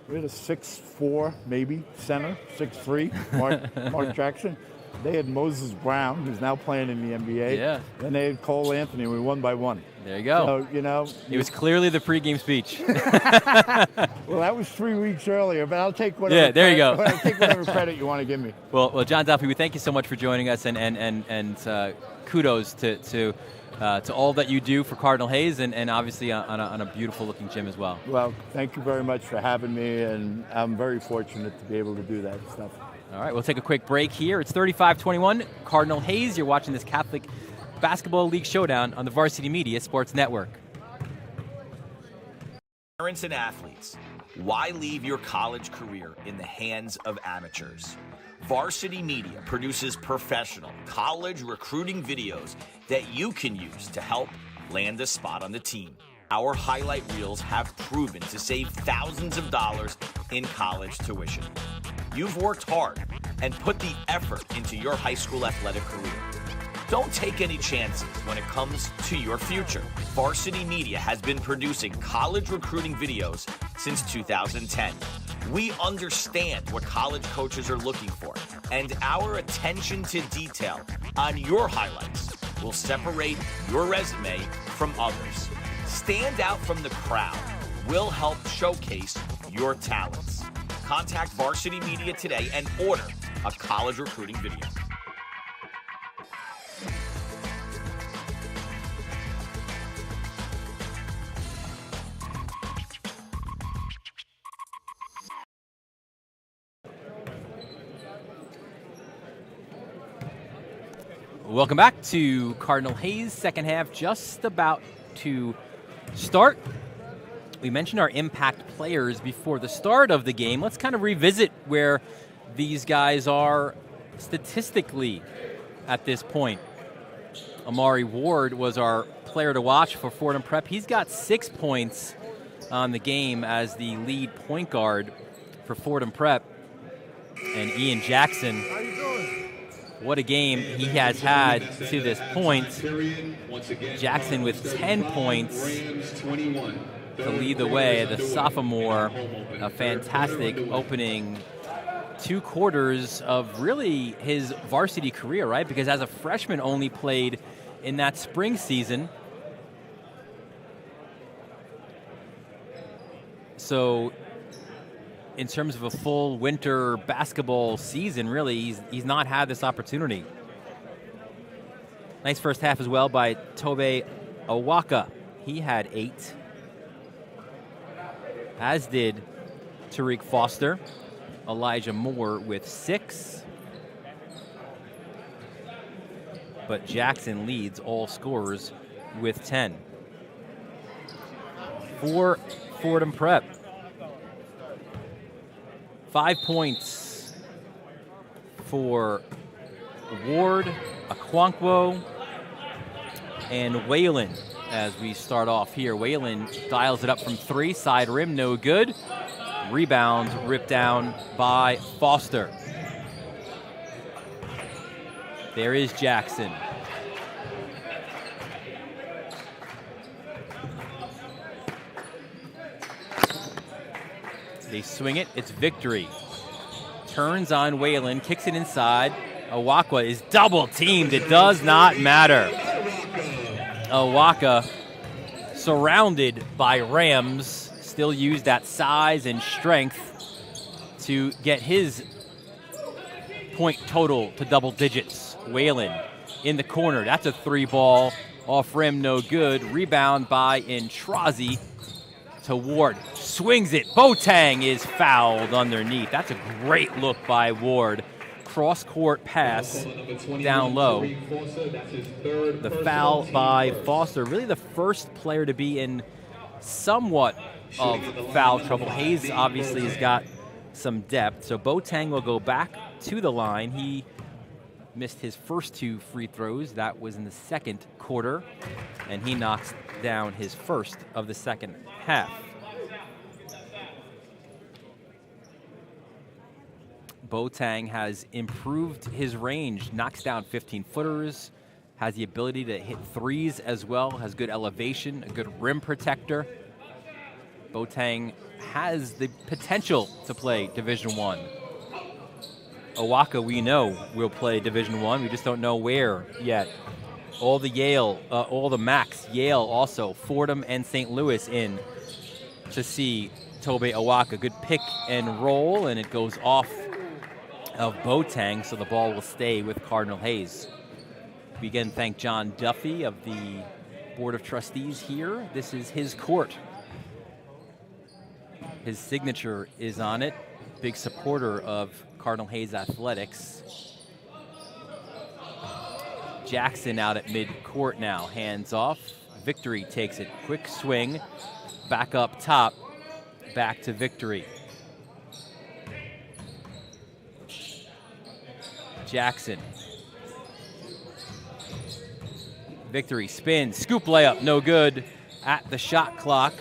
6'4" maybe center, 6'3", Mark Jackson. They had Moses Brown, who's now playing in the NBA. Yeah. And they had Cole Anthony. We won by 1. There you go. So it was clearly the pregame speech. Well, that was 3 weeks earlier, but I'll take whatever. Yeah, there you go. I'll take whatever credit you want to give me. Well, John Duffy, we thank you so much for joining us, and kudos to all that you do for Cardinal Hayes, and obviously on a beautiful looking gym as well. Well, thank you very much for having me, and I'm very fortunate to be able to do that stuff. All right, we'll take a quick break here. It's 35-21, Cardinal Hayes. You're watching this Catholic Basketball League Showdown on the Varsity Media Sports Network. Parents and athletes, why leave your college career in the hands of amateurs? Varsity Media produces professional college recruiting videos that you can use to help land a spot on the team. Our highlight reels have proven to save thousands of dollars in college tuition. You've worked hard and put the effort into your high school athletic career. Don't take any chances when it comes to your future. Varsity Media has been producing college recruiting videos since 2010. We understand what college coaches are looking for, and our attention to detail on your highlights will separate your resume from others. Stand out from the crowd. We'll help showcase your talents. Contact Varsity Media today and order a college recruiting video. Welcome back to Cardinal Hayes. Second half just about to start. We mentioned our impact players before the start of the game. Let's kind of revisit where these guys are statistically at this point. Amari Ward was our player to watch for Fordham Prep. He's got 6 points on the game as the lead point guard for Fordham Prep. And Ian Jackson, what a game he has had to this point. Jackson with 10 points to lead the way. The sophomore, a fantastic opening 2 quarters of really his varsity career, right? Because as a freshman only played in that spring season. So in terms of a full winter basketball season, really, he's not had this opportunity. Nice first half as well by Tobe Awaka. He had 8. As did Tariq Foster. Elijah Moore with 6. But Jackson leads all scorers with 10. For Fordham Prep, 5 points for Ward, Akwankwo, and Whalen as we start off here. Whalen dials it up from 3, side rim, no good. Rebound ripped down by Foster. There is Jackson. They swing it, it's Victory. Turns on Whalen, kicks it inside. Awaka is double teamed, it does not matter. Awaka surrounded by Rams, still used that size and strength to get his point total to double digits. Whalen in the corner, that's a 3 ball, off rim, no good. Rebound by Intrazi to Ward. Swings it. Boateng is fouled underneath. That's a great look by Ward. Cross-court pass down low. The foul by Foster. Really the first player to be in somewhat of foul trouble. Hayes obviously has got some depth. So Boateng will go back to the line. He missed his first 2 free throws. That was in the second quarter. And he knocks down his first of the second half. Boateng has improved his range, knocks down 15-footers, has the ability to hit threes as well, has good elevation, a good rim protector. Boateng has the potential to play Division I. Awaka, we know, will play Division I. We just don't know where yet. All the Macs, Yale also, Fordham and St. Louis in to see Tobe Awaka. Good pick and roll, and it goes off of Boateng, so the ball will stay with Cardinal Hayes. We again thank John Duffy of the Board of Trustees here. This is his court. His signature is on it. Big supporter of Cardinal Hayes athletics. Jackson out at mid-court now, hands off. Victory takes it, quick swing, back up top, back to Victory. Jackson. Victory spins, scoop layup, no good at the shot clock.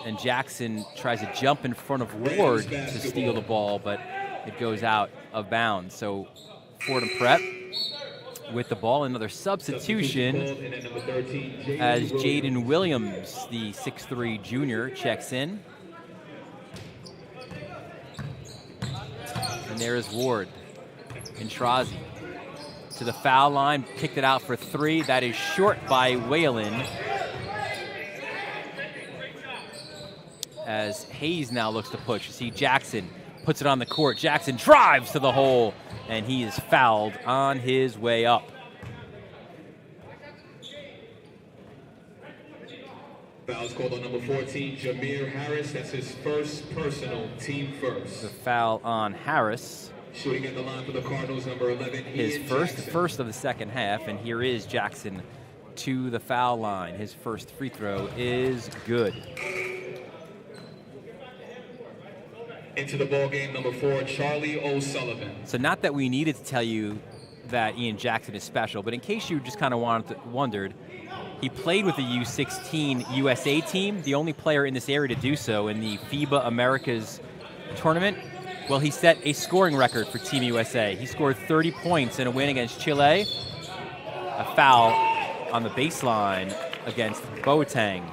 And Jackson tries to jump in front of Ward to steal the ball, but it goes out of bounds. So Fordham Prep with the ball, another substitution as Jaden Williams, the 6'3" junior, checks in. And there is Ward. Intrazi to the foul line, kicked it out for 3. That is short by Whalen. as Hayes now looks to push. You see Jackson puts it on the court. Jackson drives to the hole, and he is fouled on his way up. Foul's called on number 14, Jameer Harris. That's his first personal, team first. The foul on Harris. Shooting at the line for the Cardinals, number 11, His first of the second half, and here is Jackson to the foul line. His first free throw is good. Into the ball game, number 4, Charlie O'Sullivan. So not that we needed to tell you that Ian Jackson is special, but in case you just kind of wondered, he played with the U16 USA team, the only player in this area to do so in the FIBA Americas tournament. Well, he set a scoring record for Team USA. He scored 30 points in a win against Chile. A foul on the baseline against Boateng.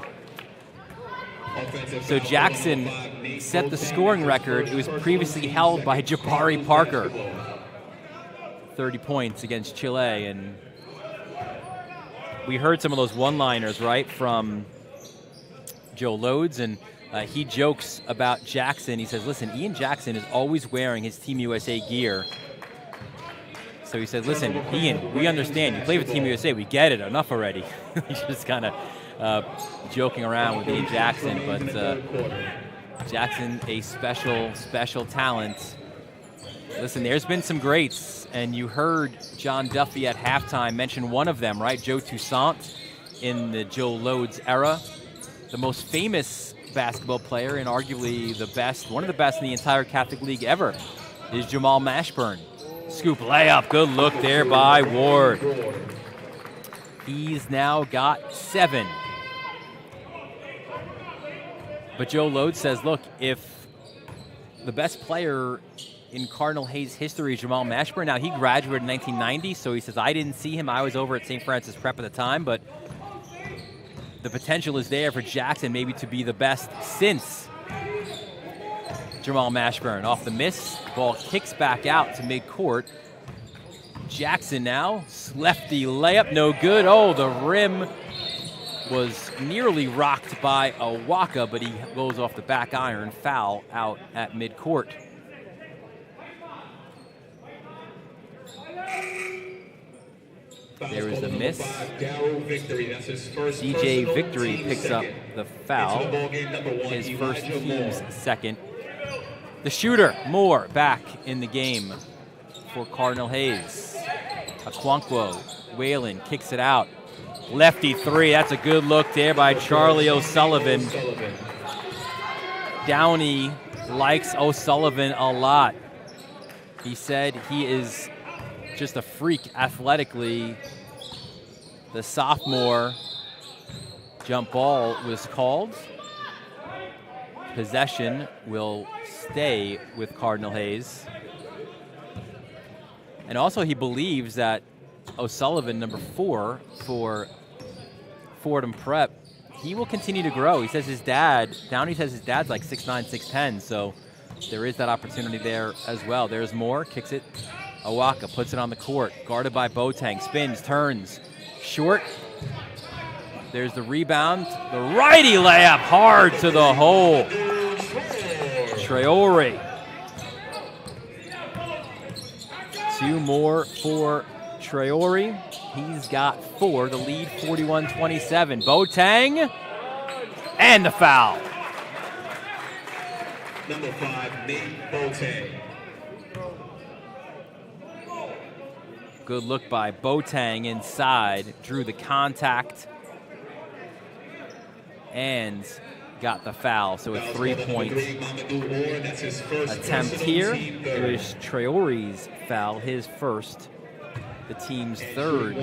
So Jackson set the scoring record. It was previously held by Jabari Parker. 30 points against Chile, and we heard some of those one-liners, right, from Joe Loads, and he jokes about Jackson. He says, listen, Ian Jackson is always wearing his Team USA gear. So he said, listen, Ian, we understand. You play with Team USA. We get it. Enough already. He's just kind of joking around with Ian Jackson. But Jackson, a special talent. Listen, there's been some greats, and you heard John Duffy at halftime mention one of them, right? Joe Toussaint in the Joe Loads era. The most famous basketball player and arguably the best, one of the best in the entire Catholic League ever, is Jamal Mashburn. Scoop layup, good look there by Ward. He's now got 7. But Joe Loads says, look, if the best player in Cardinal Hayes history is Jamal Mashburn, now he graduated in 1990, so he says, I didn't see him. I was over at St. Francis Prep at the time, but the potential is there for Jackson maybe to be the best since Jamal Mashburn. Off the miss, ball kicks back out to midcourt. Jackson now, lefty layup, no good. Oh, the rim was nearly rocked by Awaka, but he goes off the back iron. Foul out at midcourt. There is the miss. DJ Victory picks up the foul. His first, team's second. The shooter, Moore, back in the game for Cardinal Hayes. Aquanquo, Whalen kicks it out. Lefty 3, that's a good look there by Charlie O'Sullivan. Downey likes O'Sullivan a lot. He said he is just a freak athletically. The sophomore jump ball was called. Possession will stay with Cardinal Hayes. And also he believes that O'Sullivan, number 4 for Fordham Prep, he will continue to grow. He says his dad, Downey says his dad's like 6'9", 6'10", so there is that opportunity there as well. There's Moore, kicks it. Awaka puts it on the court, guarded by Boateng, spins, turns, short. There's the rebound. The righty layup, hard to the hole. Traore. 2 more for Traore. He's got 4. The lead, 41-27. Boateng, and the foul. Number 5, Nate Boateng. Good look by Boateng inside. Drew the contact and got the foul. So a 3-point attempt here. It was Traore's foul, his first, the team's third.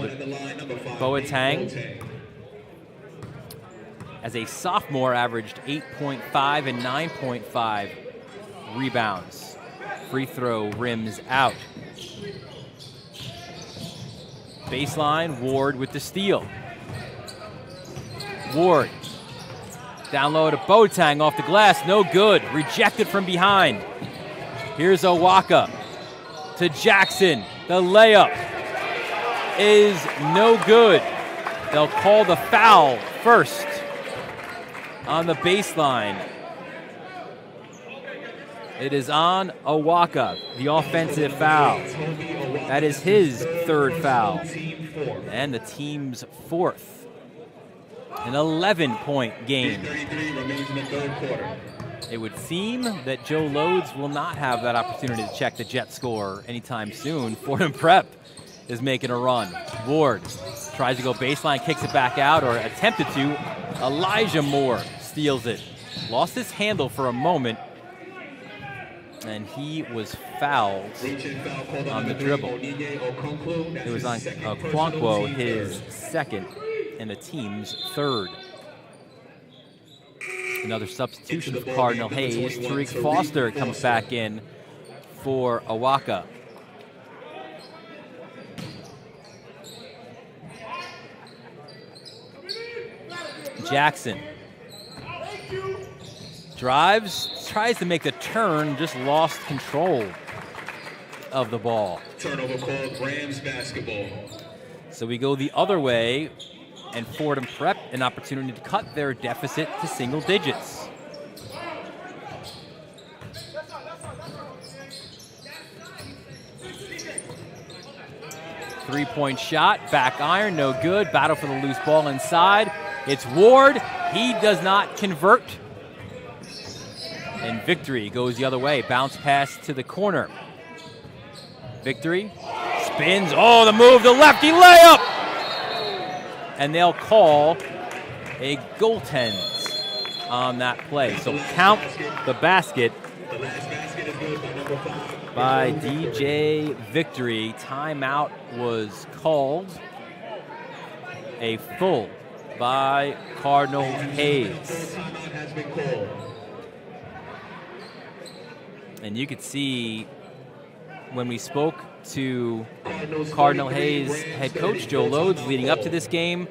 Boateng, as a sophomore, averaged 8.5 and 9.5 rebounds. Free throw rims out. Baseline, Ward with the steal. Ward, down low to Boateng, off the glass, no good. Rejected from behind. Here's Awaka to Jackson. The layup is no good. They'll call the foul first on the baseline. It is on Awaka, the offensive foul. That is his third foul and the team's fourth. An 11-point game. It would seem that Joe Loads will not have that opportunity to check the Jet score anytime soon. Fordham Prep is making a run. Ward tries to go baseline, kicks it back out, or attempted to. Elijah Moore steals it. Lost his handle for a moment, and he was fouled on the dribble. It was on Okonkwo, his second, and the team's third. Another substitution for Cardinal Hayes. Tariq Foster comes back in for Awaka. Jackson drives, tries to make the turn, just lost control of the ball. Turnover called, Rams basketball. So we go the other way, and Fordham Prep an opportunity to cut their deficit to single digits. Three-point shot, back iron, no good. Battle for the loose ball inside. It's Ward. He does not convert. And Victory goes the other way. Bounce pass to the corner. Victory spins. Oh, the move, the lefty layup! And they'll call a goaltend on that play. So count the basket by DJ Victory. Timeout was called. A full by Cardinal Hayes. And you could see when we spoke to Cardinal Hayes head coach Joe Loads leading up to this game,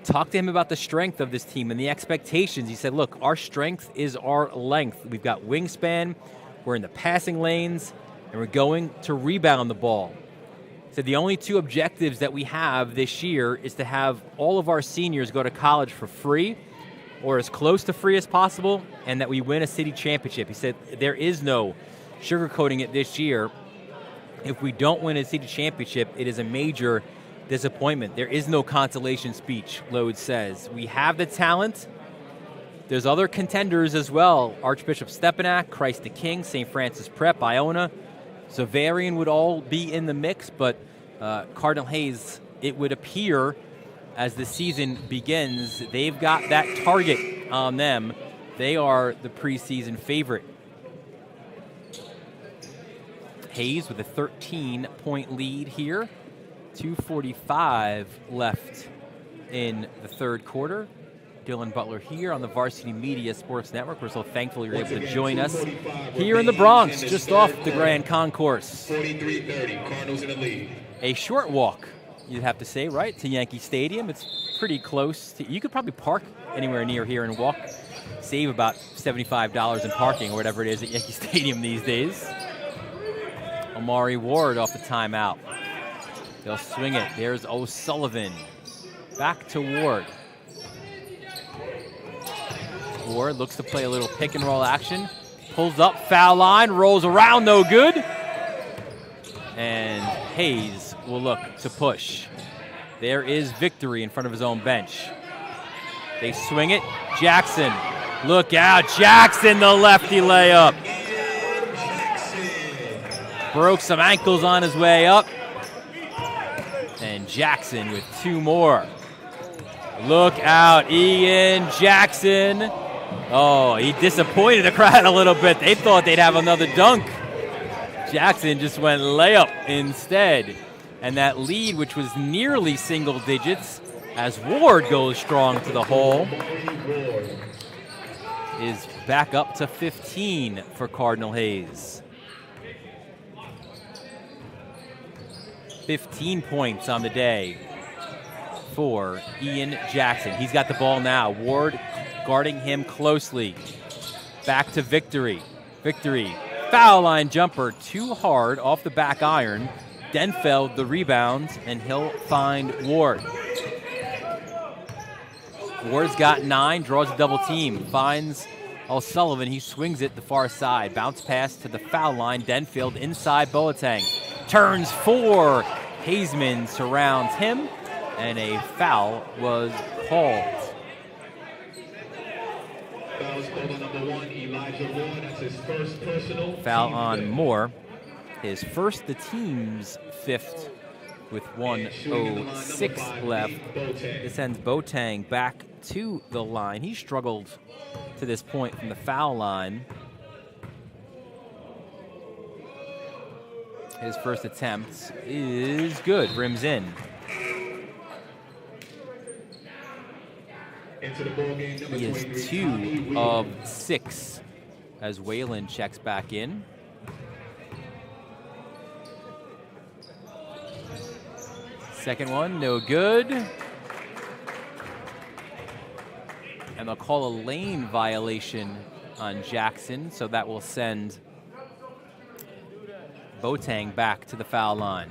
talked to him about the strength of this team and the expectations. He said, look, our strength is our length. We've got wingspan, we're in the passing lanes, and we're going to rebound the ball. He said the only two objectives that we have this year is to have all of our seniors go to college for free or as close to free as possible, and that we win a city championship. He said there is no sugarcoating it this year. If we don't win a city championship, it is a major disappointment. There is no consolation speech, Loads says. We have the talent. There's other contenders as well. Archbishop Stepinac, Christ the King, St. Francis Prep, Iona, Xaverian would all be in the mix, but Cardinal Hayes, it would appear as the season begins, they've got that target on them. They are the preseason favorite. Hayes with a 13-point lead here. 2:45 left in the third quarter. Dylan Butler here on the Varsity Media Sports Network. We're so thankful you're able to join us here in the Bronx, just off the Grand Concourse. 43-30, Cardinals in the lead. A short walk, you'd have to say, right, to Yankee Stadium. It's pretty close. You could probably park anywhere near here and walk, save about $75 in parking or whatever it is at Yankee Stadium these days. Amari Ward off the timeout. They'll swing it. There's O'Sullivan. Back to Ward. Ward looks to play a little pick and roll action. Pulls up, foul line, rolls around, no good. And Hayes will look to push. There is Victory in front of his own bench. They swing it. Jackson, look out. Jackson, the lefty layup. Broke some ankles on his way up. And Jackson with two more. Look out, Ian Jackson. Oh, he disappointed the crowd a little bit. They thought they'd have another dunk. Jackson just went layup instead. And that lead, which was nearly single digits, as Ward goes strong to the hole, is back up to 15 for Cardinal Hayes. 15 points on the day for Ian Jackson. He's got the ball now. Ward guarding him closely. Back to Victory. Victory, foul line jumper, too hard off the back iron. Denfeld the rebound, and he'll find Ward. Ward's got 9, draws a double team, finds O'Sullivan, he swings it the far side. Bounce pass to the foul line. Denfield inside Boateng. Turns 4. Hazeman surrounds him, and a foul was called. Foul on Moore. His first, the team's 5th, with 1:06 left. This sends Boateng back to the line. He struggled to this point from the foul line. His first attempt is good, rims in. He is 2 of 6 as Whalen checks back in. Second one, no good. And they'll call a lane violation on Jackson, so that will send Boateng back to the foul line.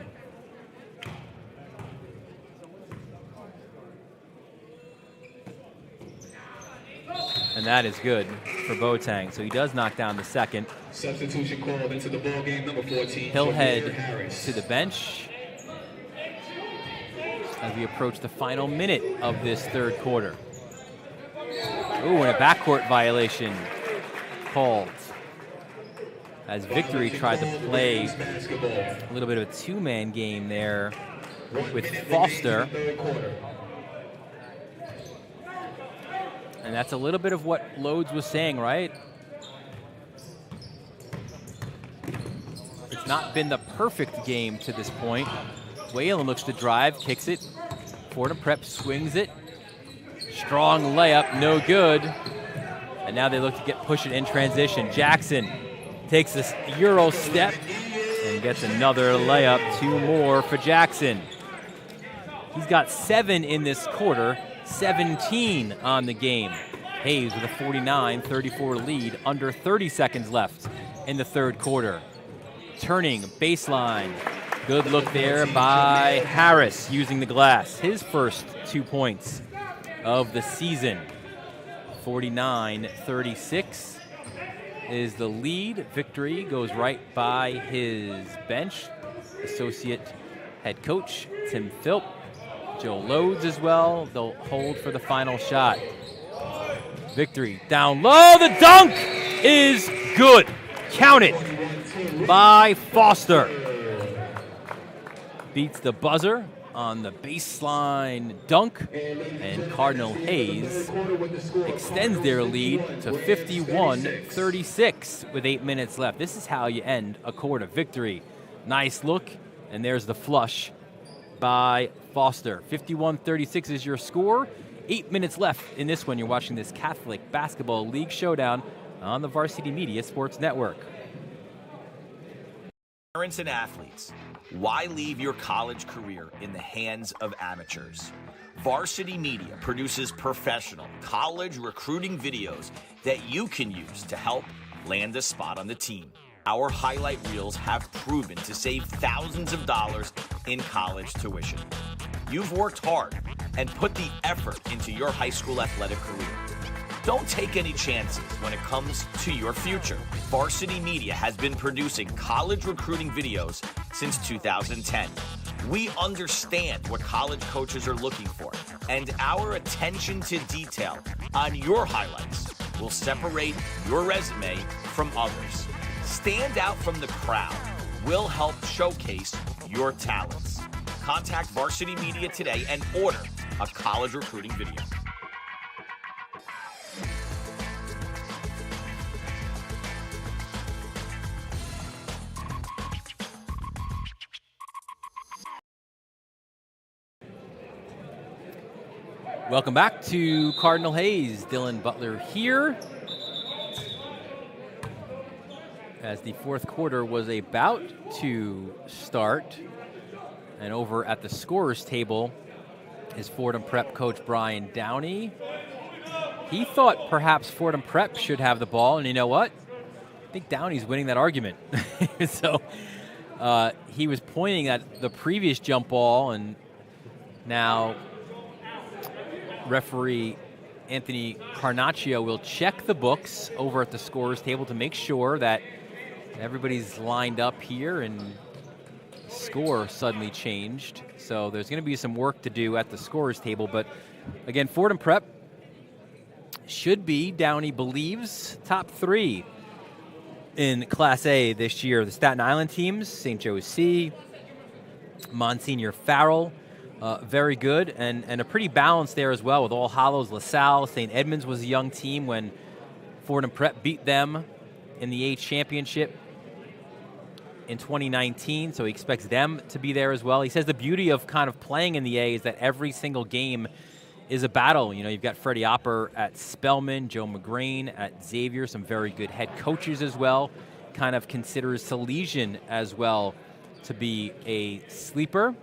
And that is good for Boateng, so he does knock down the second. Substitution called into the ball game, number 14. He'll head to the bench as we approach the final minute of this third quarter. Ooh, and a backcourt violation called as Victory tried to play a little bit of a two-man game there with Foster. And that's a little bit of what Loads was saying, right? It's not been the perfect game to this point. Whalen looks to drive, kicks it. Fordham Prep swings it. Strong layup, no good. And now they look to push it in transition. Jackson takes this Euro step and gets another layup. 2 more for Jackson. He's got 7 in this quarter, 17 on the game. Hayes with a 49-34 lead, under 30 seconds left in the third quarter. Turning, baseline. Good look there by Harris using the glass. His first 2 points of the season. 49-36 is the lead. Victory goes right by his bench. Associate head coach Tim Philp. Joe Loads as well. They'll hold for the final shot. Victory down low. The dunk is good. Count it by Foster. Beats the buzzer on the baseline dunk, and Cardinal Hayes extends their lead to 51-36 with 8 minutes left. This is how you end a quarter. Victory. Nice look, and there's the flush by Foster. 51-36 is your score. 8 minutes left in this one. You're watching this Catholic Basketball League Showdown on the Varsity Media Sports Network. Parents and athletes, why leave your college career in the hands of amateurs? Varsity Media produces professional college recruiting videos that you can use to help land a spot on the team. Our highlight reels have proven to save thousands of dollars in college tuition. You've worked hard and put the effort into your high school athletic career. Don't take any chances when it comes to your future. Varsity Media has been producing college recruiting videos since 2010. We understand what college coaches are looking for, and our attention to detail on your highlights will separate your resume from others. Stand out from the crowd. We'll help showcase your talents. Contact Varsity Media today and order a college recruiting video. Welcome back to Cardinal Hayes. Dylan Butler here. As the fourth quarter was about to start, and over at the scorers table is Fordham Prep coach Brian Downey. He thought perhaps Fordham Prep should have the ball, and you know what? I think Downey's winning that argument. So he was pointing at the previous jump ball, and now referee Anthony Carnaccio will check the books over at the scorers table to make sure that everybody's lined up here, and score suddenly changed. So there's going to be some work to do at the scorers table. But again, Fordham Prep should be, Downey believes, top 3 in Class A this year. The Staten Island teams, St. Joe-C, Monsignor Farrell, very good, and a pretty balanced there as well with All Hallows, LaSalle. St. Edmunds was a young team when Fordham Prep beat them in the A championship in 2019, so he expects them to be there as well. He says the beauty of kind of playing in the A is that every single game is a battle. You know, you've got Freddie Opper at Spelman, Joe McGrain at Xavier, some very good head coaches as well. Kind of considers Salesian as well to be a sleeper.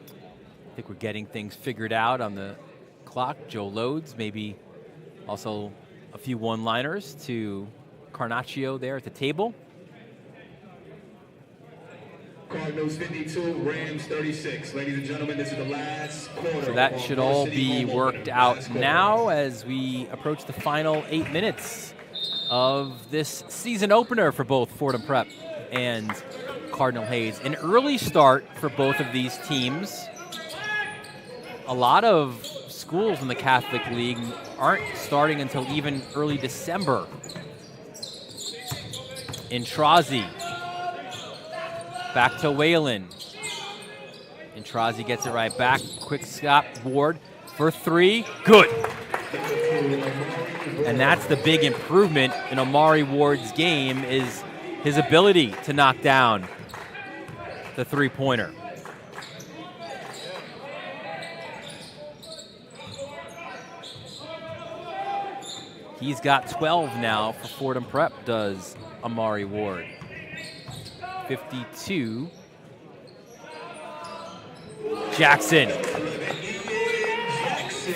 I think we're getting things figured out on the clock. Joe Loads, maybe also a few one-liners to Carnaccio there at the table. Cardinals 52, Rams 36. Ladies and gentlemen, this is the last quarter. So that should all be worked out now as we approach the final 8 minutes of this season opener for both Fordham Prep and Cardinal Hayes. An early start for both of these teams. A lot of schools in the Catholic League aren't starting until even early December. Intrazi. Back to Whalen. Intrazi gets it right back. Quick stop, Ward for 3. Good. And that's the big improvement in Amari Ward's game, is his ability to knock down the three-pointer. He's got 12 now for Fordham Prep, does Amari Ward. 52. Jackson.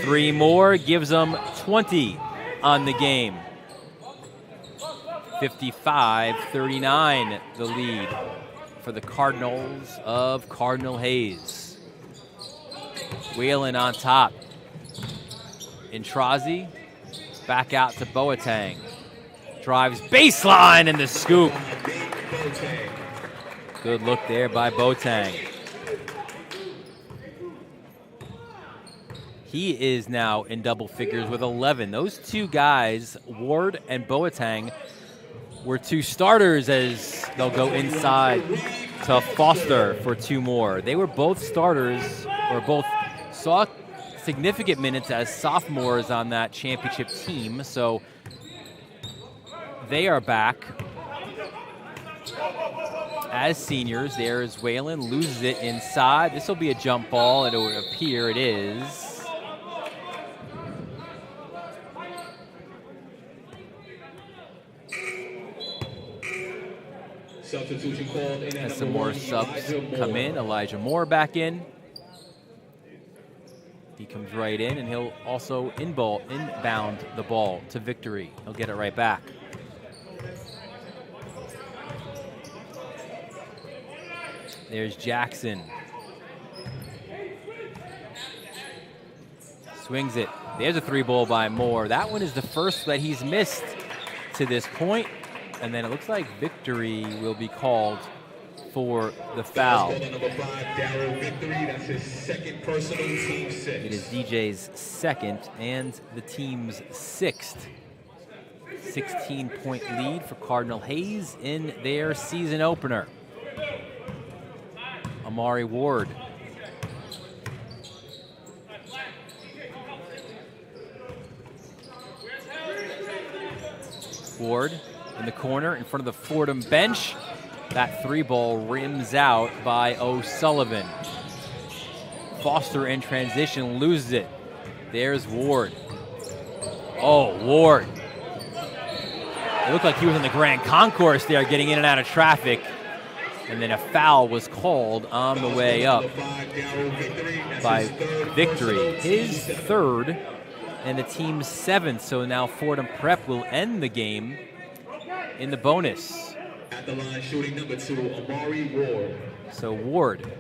3 more gives them 20 on the game. 55-39 the lead for the Cardinals of Cardinal Hayes. Whalen on top. Intrazi back out to Boateng. Drives baseline and the scoop. Good look there by Boateng. He is now in double figures with 11. Those two guys, Ward and Boateng, were 2 starters, as they'll go inside to Foster for 2 more. They were both starters, or both saw significant minutes as sophomores on that championship team, so they are back as seniors. There's Whalen, loses it inside. This will be a jump ball, and it would appear it is. Substitution called in. As some more subs come in. Elijah Moore back in. He comes right in, and he'll also inbound the ball to Victory. He'll get it right back. There's Jackson. Swings it. There's a 3-ball by Moore. That one is the first that he's missed to this point. And then it looks like Victory will be called for the foul. Number 5, Darryl Victory. That's his second personal, team 6. It is DJ's second and the team's 6th. 16-point lead for Cardinal Hayes in their season opener. Amari Ward. Ward in the corner in front of the Fordham bench. That 3-ball rims out by O'Sullivan. Foster in transition, loses it. There's Ward. Oh, Ward. It looked like he was in the Grand Concourse there, getting in and out of traffic. And then a foul was called on the way up by Victory. His 3rd and the team's 7th. So now Fordham Prep will end the game in the bonus. At the line, shooting number 2, Amari Ward. So Ward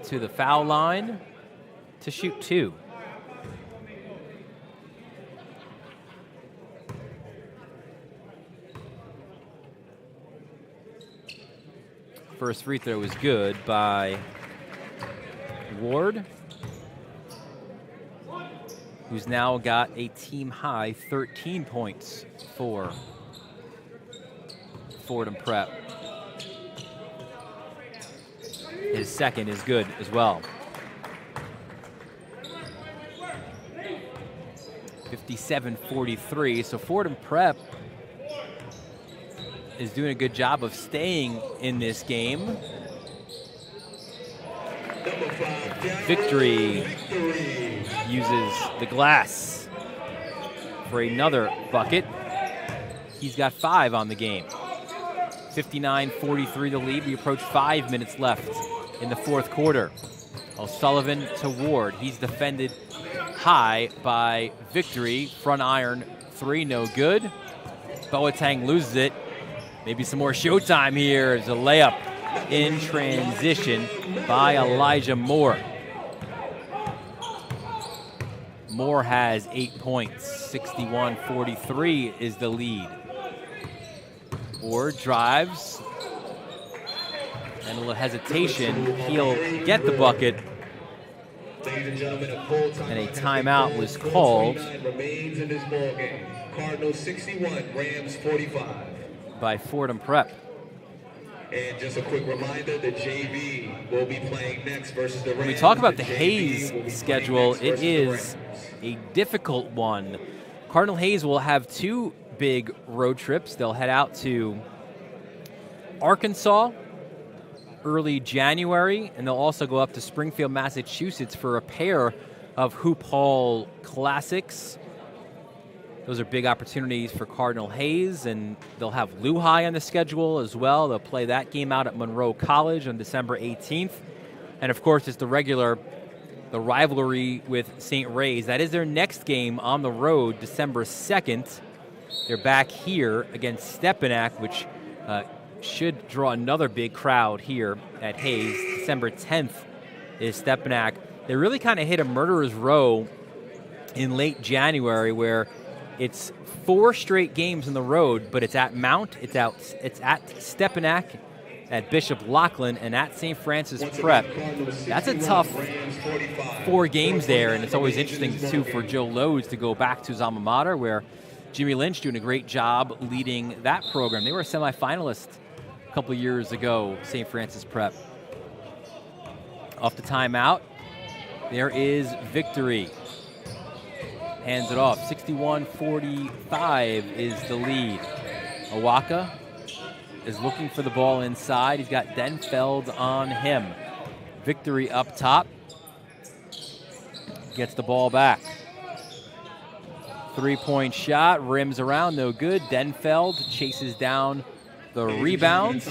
to the foul line to shoot 2. First free throw is good by Ward, who's now got a team-high 13 points for Fordham Prep. His second is good as well. 57-43, so Fordham Prep is doing a good job of staying in this game. Victory uses the glass for another bucket. He's got 5 on the game. 59-43 the lead. We approach 5 minutes left in the fourth quarter. O'Sullivan to Ward. He's defended high by Victory. Front iron 3, no good. Boateng loses it. Maybe some more showtime here. There's a layup in transition by Elijah Moore. Moore has 8 points. 61-43 is the lead. Ward drives. And a little hesitation. He'll get the bucket. And a timeout was called. Remains in this ball game. Cardinal 61, Rams 45. By Fordham Prep. And just a quick reminder, the JV will be playing next versus the Rams. When we talk about the Hayes schedule, it is a difficult one. Cardinal Hayes will have 2 big road trips. They'll head out to Arkansas early January, and they'll also go up to Springfield, Massachusetts for a pair of Hoop Hall Classics. Those are big opportunities for Cardinal Hayes, and they'll have Lehigh on the schedule as well. They'll play that game out at Monroe College on December 18th. And, of course, it's the rivalry with St. Ray's. That is their next game on the road, December 2nd. They're back here against Stepinac, which should draw another big crowd here at Hayes. December 10th is Stepinac. They really kind of hit a murderer's row in late January where it's 4 straight games on the road, but it's at Mount, it's at Stepinac, at Bishop Lachlan, and at St. Francis Prep. That's a tough 4 games there, and it's always interesting, too, for Joe Lodes to go back to his alma mater, where Jimmy Lynch doing a great job leading that program. They were a semifinalist a couple years ago, St. Francis Prep. Off the timeout, there is Victory. Hands it off. 61-45 is the lead. Owaka is looking for the ball inside. He's got Denfeld on him. Victory up top. Gets the ball back. 3-point shot. Rims around. No good. Denfeld chases down the rebound.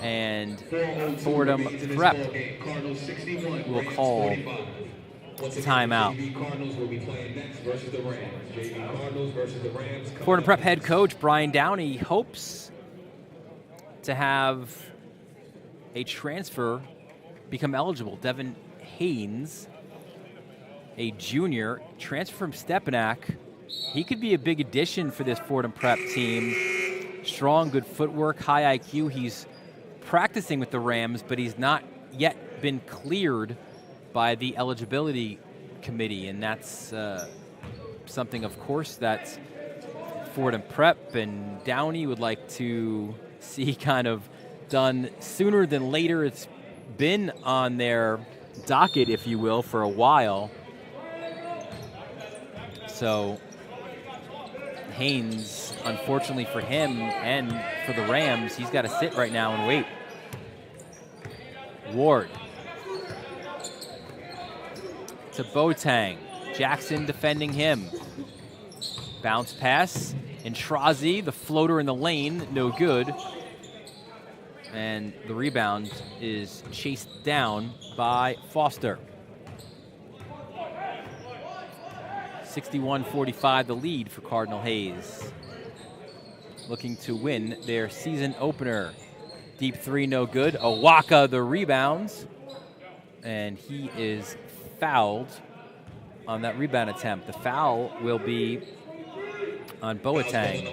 And Fordham Prep will call timeout. Fordham Prep head coach Brian Downey hopes to have a transfer become eligible. Devin Haynes, a junior, transfer from Stepinac. He could be a big addition for this Fordham Prep team. Strong, good footwork, high IQ. He's practicing with the Rams, but he's not yet been cleared by the eligibility committee, and that's something, of course, that Fordham Prep and Downey would like to see kind of done sooner than later. It's been on their docket, if you will, for a while. So Haynes, unfortunately for him and for the Rams, he's got to sit right now and wait. Ward to Boateng. Jackson defending him. Bounce pass. Entrazi, the floater in the lane, no good. And the rebound is chased down by Foster. 61-45 the lead for Cardinal Hayes. Looking to win their season opener. Deep 3, no good. Owaka the rebounds. And he is fouled on that rebound attempt. The foul will be on Boateng.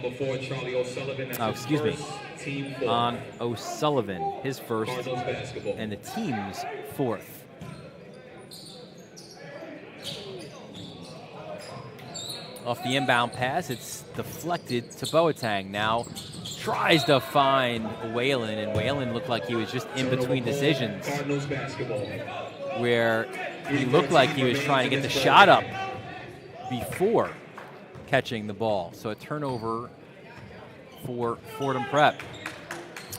Oh, excuse me. on O'Sullivan, his first, and the team's fourth. Off the inbound pass, it's deflected to Boateng. Now tries to find Whalen, and Whalen looked like he was just in between decisions, where he looked like he was trying to get the shot up before catching the ball. So a turnover for Fordham Prep,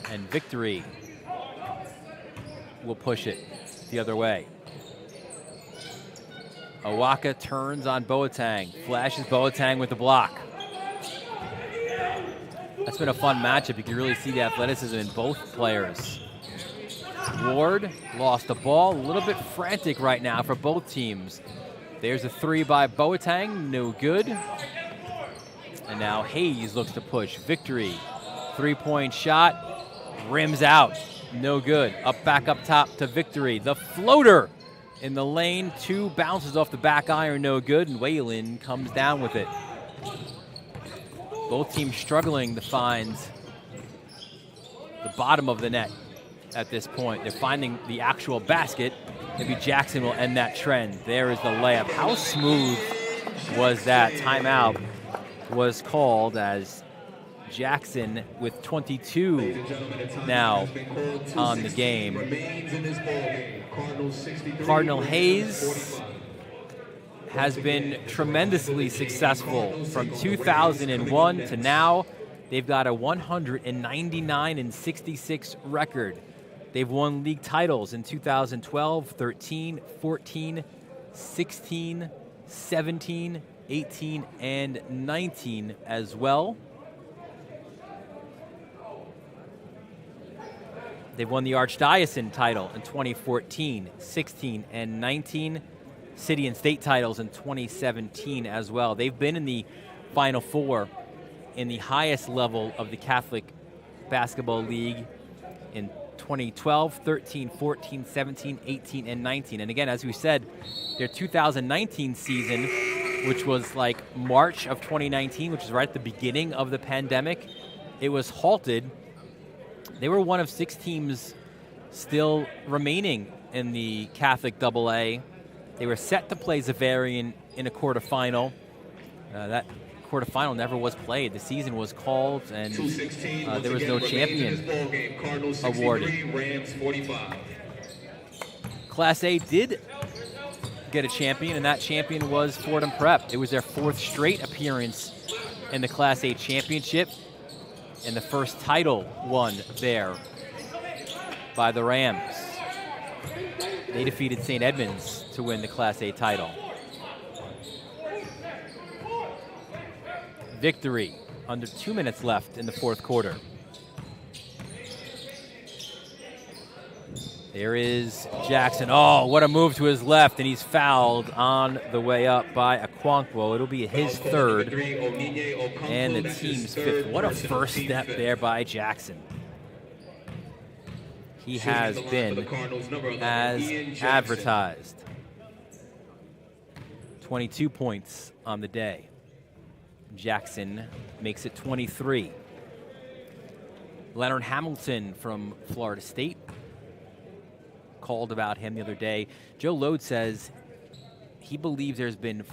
and Victory will push it the other way. Owaka turns on Boateng, flashes Boateng with the block. That's been a fun matchup. You can really see the athleticism in both players. Ward lost the ball, a little bit frantic right now for both teams. There's a three by Boateng, no good. And now Hayes looks to push. Victory, three-point shot, rims out, no good. Back up top to Victory. The floater in the lane, two bounces off the back iron, no good, and Whalen comes down with it. Both teams struggling to find the bottom of the net at this point. They're finding the actual basket. Maybe Jackson will end that trend. There is the layup. How smooth was that? Timeout was called as Jackson with 22 now on the game. Cardinal Hayes has been tremendously successful from 2001 to now. They've got a 199-66 record. They've won league titles in 2012, 13, 14, 16, 17, 18, and 19 as well. They've won the Archdiocese title in 2014, 16, and 19. City and state titles in 2017 as well. They've been in the Final Four in the highest level of the Catholic Basketball League in 2012, 13, 14, 17, 18, and 19. And again, as we said, their 2019 season, which was like March of 2019, which is right at the beginning of the pandemic, it was halted. They were one of 6 teams still remaining in the Catholic AA. They were set to play Xaverian in a quarterfinal. That quarterfinal never was played. The season was called, and there was no champion awarded. Class A did get a champion, and that champion was Fordham Prep. It was their 4th straight appearance in the Class A championship, and the first title won there by the Rams. They defeated St. Edmunds to win the Class A title. Victory, under 2 minutes left in the 4th quarter. There is Jackson. Oh, what a move to his left, and he's fouled on the way up by Aquanquo. It'll be his 3rd and the team's 5th. What a first step there by Jackson. He has been as advertised. 22 points on the day. Jackson makes it 23. Leonard Hamilton from Florida State called about him the other day. Joe Lode says he believes there's been,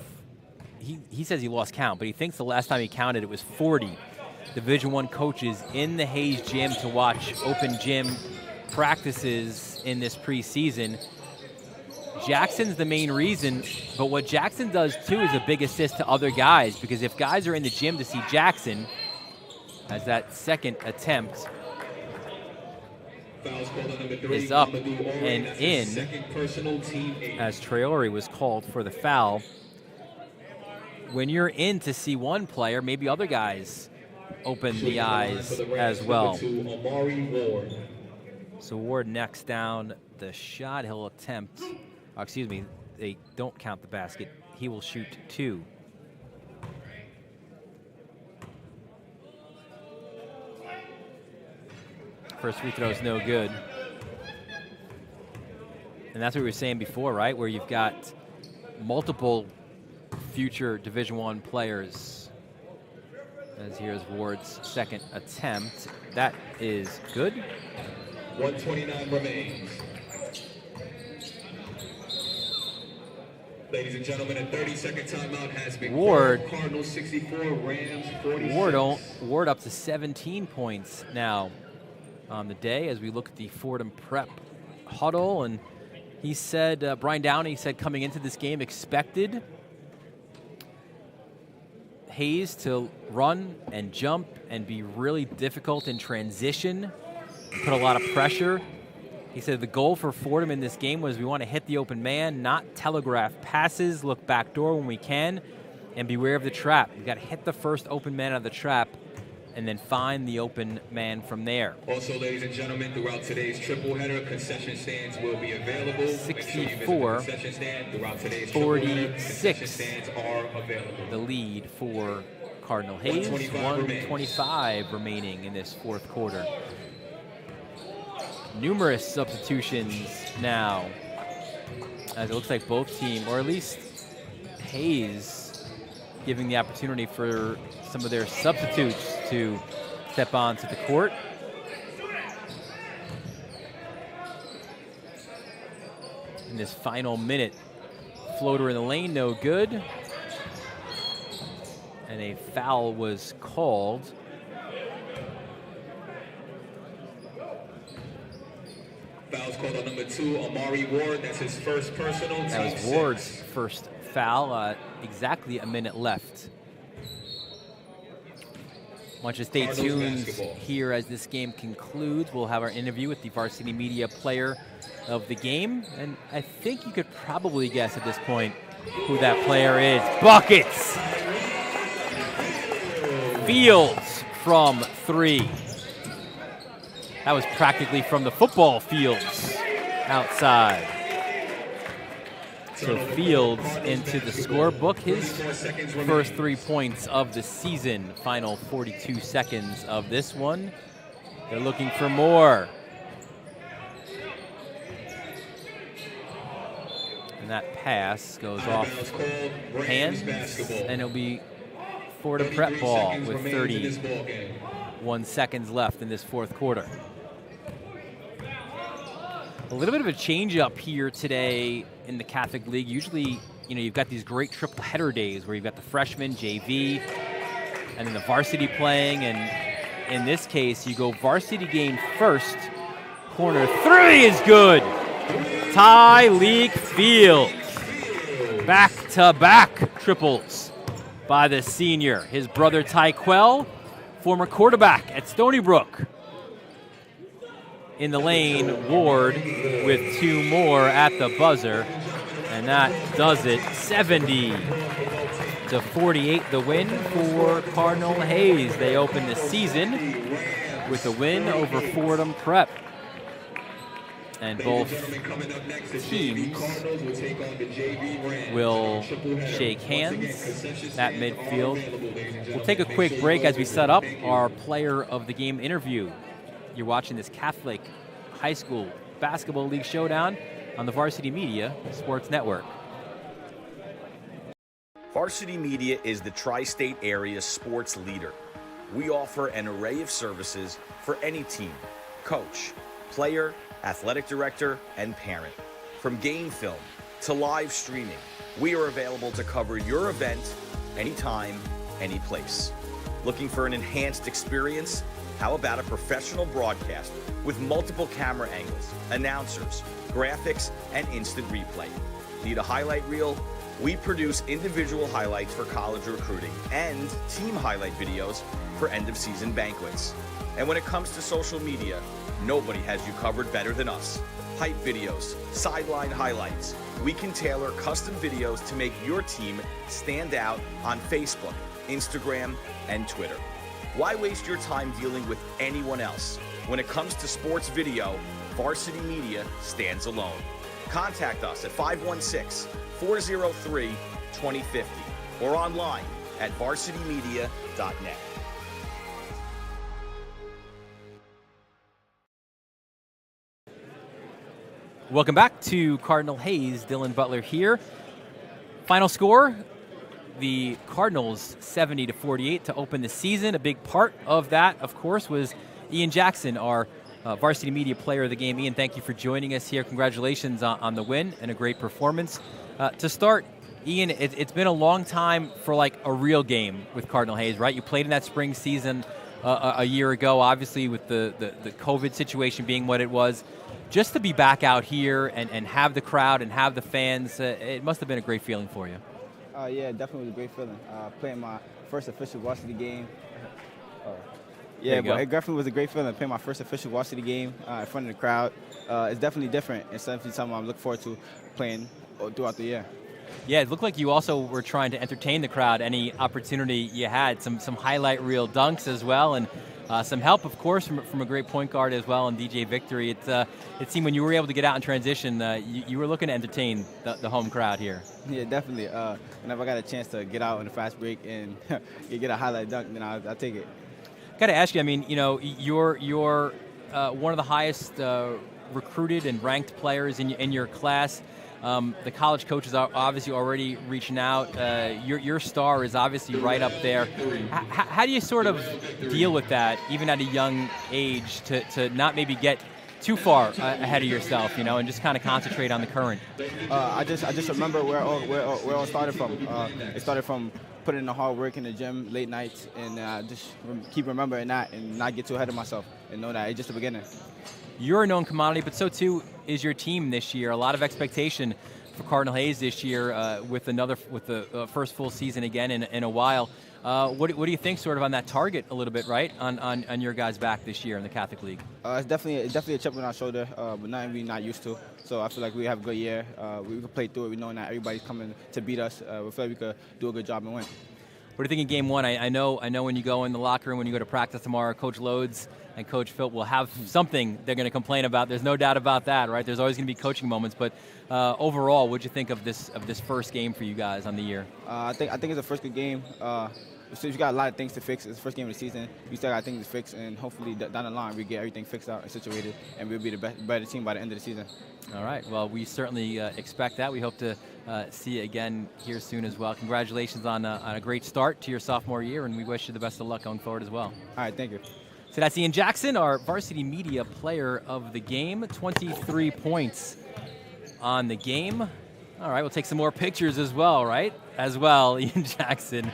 he says he lost count, but he thinks the last time he counted it was 40 Division I coaches in the Hayes gym to watch open gym practices in this preseason. Jackson's the main reason, but what Jackson does too is a big assist to other guys, because if guys are in the gym to see Jackson as that second attempt is up and in, as Traore was called for the foul. When you're in to see one player, maybe other guys open the eyes as well. So Ward next down the shot. He'll attempt, excuse me, they don't count the basket. He will shoot 2. First free throw is no good. And that's what we were saying before, right? Where you've got multiple future Division I players As here's Ward's second attempt. That is good. 129 remains. Ladies and gentlemen, a 30-second timeout has been Ward. called. Cardinal 64, Rams 46. Ward up to 17 points now on the day as we look at the Fordham Prep huddle. And he said, Brian Downey said coming into this game, expected Hayes to run and jump and be really difficult in transition, put a lot of pressure. He said the goal for Fordham in this game was we want to hit the open man, not telegraph passes, look backdoor when we can, and beware of the trap. We've got to hit the first open man out of the trap and then find the open man from there. Also, ladies and gentlemen, throughout today's triple header, concession stands will be available. 64, 46, the lead for Cardinal Hayes. 1:25 remaining in this fourth quarter. Numerous substitutions now, as it looks like both teams, or at least Hayes, giving the opportunity for some of their substitutes to step onto the court. In this final minute, floater in the lane, no good. And a foul was called. Foul's called on number 2, Amari Ward. That's his first personal. That was Ward's first foul. Exactly a minute left. Want you to stay tuned here as this game concludes. We'll have our interview with the varsity media player of the game. And I think you could probably guess at this point who that player is. Buckets! Fields from 3. That was practically from the football fields outside. So Fields into the scorebook, his first 3 points of the season. Final 42 seconds of this one. They're looking for more. And that pass goes off hands, and it'll be Fordham Prep ball with 31 seconds left in this fourth quarter. A little bit of a change up here today in the Catholic League. Usually, you've got these great triple header days where you've got the freshman, JV, and then the varsity playing. And in this case, you go varsity game first. Corner 3 is good. Tyleek Fields. Back-to-back triples by the senior. His brother Tyquell, former quarterback at Stony Brook. In the lane, Ward with 2 more at the buzzer, and that does it. 70-48, the win for Cardinal Hayes. They open the season with a win over Fordham Prep. And both teams will shake hands at midfield. We'll take a quick break as we set up our player of the game interview. You're watching this Catholic High School Basketball League showdown on the Varsity Media Sports Network. Varsity Media is the tri-state area sports leader. We offer an array of services for any team, coach, player, athletic director, and parent. From game film to live streaming, we are available to cover your event anytime, any place. Looking for an enhanced experience? How about a professional broadcast with multiple camera angles, announcers, graphics, and instant replay? Need a highlight reel? We produce individual highlights for college recruiting and team highlight videos for end-of-season banquets. And when it comes to social media, nobody has you covered better than us. Hype videos, sideline highlights. We can tailor custom videos to make your team stand out on Facebook, Instagram, and Twitter. Why waste your time dealing with anyone else? When it comes to sports video, Varsity Media stands alone. Contact us at 516-403-2050 or online at varsitymedia.net. Welcome back to Cardinal Hayes. Dylan Butler here. Final score, the Cardinals 70-48 to open the season. A big part of that, of course, was Ian Jackson, our varsity media player of the game. Ian, thank you for joining us here. Congratulations on the win and a great performance. To start, Ian, it's been a long time for like a real game with Cardinal Hayes, right? You played in that spring season a year ago, obviously with the COVID situation being what it was. Just to be back out here and have the crowd and have the fans, it must have been a great feeling for you. Yeah, definitely was a great feeling. Playing my first official varsity game. Yeah, but it definitely was a great feeling playing my first official varsity game in front of the crowd. It's definitely different. It's definitely something I'm looking forward to playing throughout the year. Yeah, it looked like you also were trying to entertain the crowd any opportunity you had. Some highlight reel dunks as well, and some help, of course, from a great point guard as well, and DJ Victory. It seemed when you were able to get out in transition, you were looking to entertain the home crowd here. Yeah, definitely. Whenever I got a chance to get out in a fast break and get a highlight dunk, then I'll take it. Got to ask you, I mean, you know, you're one of the highest recruited and ranked players in your class. The college coaches are obviously already reaching out. Your star is obviously right up there. How do you sort of deal with that, even at a young age, to not maybe get too far ahead of yourself, you know, and just kind of concentrate on the current? I just remember where it all started from. It started from putting in the hard work in the gym, late nights, and just keep remembering that and not get too ahead of myself and know that it's just the beginning. You're a known commodity, but so too is your team this year. A lot of expectation for Cardinal Hayes this year with the first full season again in a while. What do you think sort of on that target a little bit, right, on your guys back this year in the Catholic League? It's definitely a chip on our shoulder, but nothing we're not used to. So I feel like we have a good year. We can play through it. We know that everybody's coming to beat us. We feel like we could do a good job and win. What do you think in game one? I know when you go in the locker room, when you go to practice tomorrow, Coach Loads and Coach Philp will have something they're going to complain about. There's no doubt about that, right? There's always going to be coaching moments. But overall, what did you think of this first game for you guys on the year? I think it's a first good game. So you got a lot of things to fix. It's the first game of the season. We still got things to fix, and hopefully down the line we get everything fixed out and situated, and we'll be the better team by the end of the season. All right. Well, we certainly expect that. We hope to see you again here soon as well. Congratulations on a great start to your sophomore year, and we wish you the best of luck going forward as well. All right. Thank you. So that's Ian Jackson, our varsity media player of the game. 23 points on the game. All right. We'll take some more pictures as well, right? As well, Ian Jackson.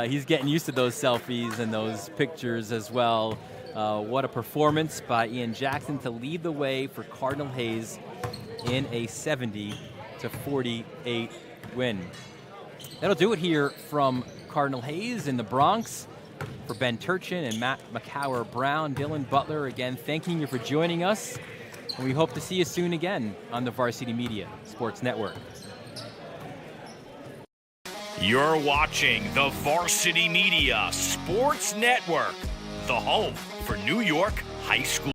He's getting used to those selfies and those pictures as well. What a performance by Ian Jackson to lead the way for Cardinal Hayes in a 70-48 win. That'll do it here from Cardinal Hayes in the Bronx. For Ben Turchin and Matt McCower-Brown, Dylan Butler, again, thanking you for joining us. And we hope to see you soon again on the Varsity Media Sports Network. You're watching the Varsity Media Sports Network, the home for New York high school.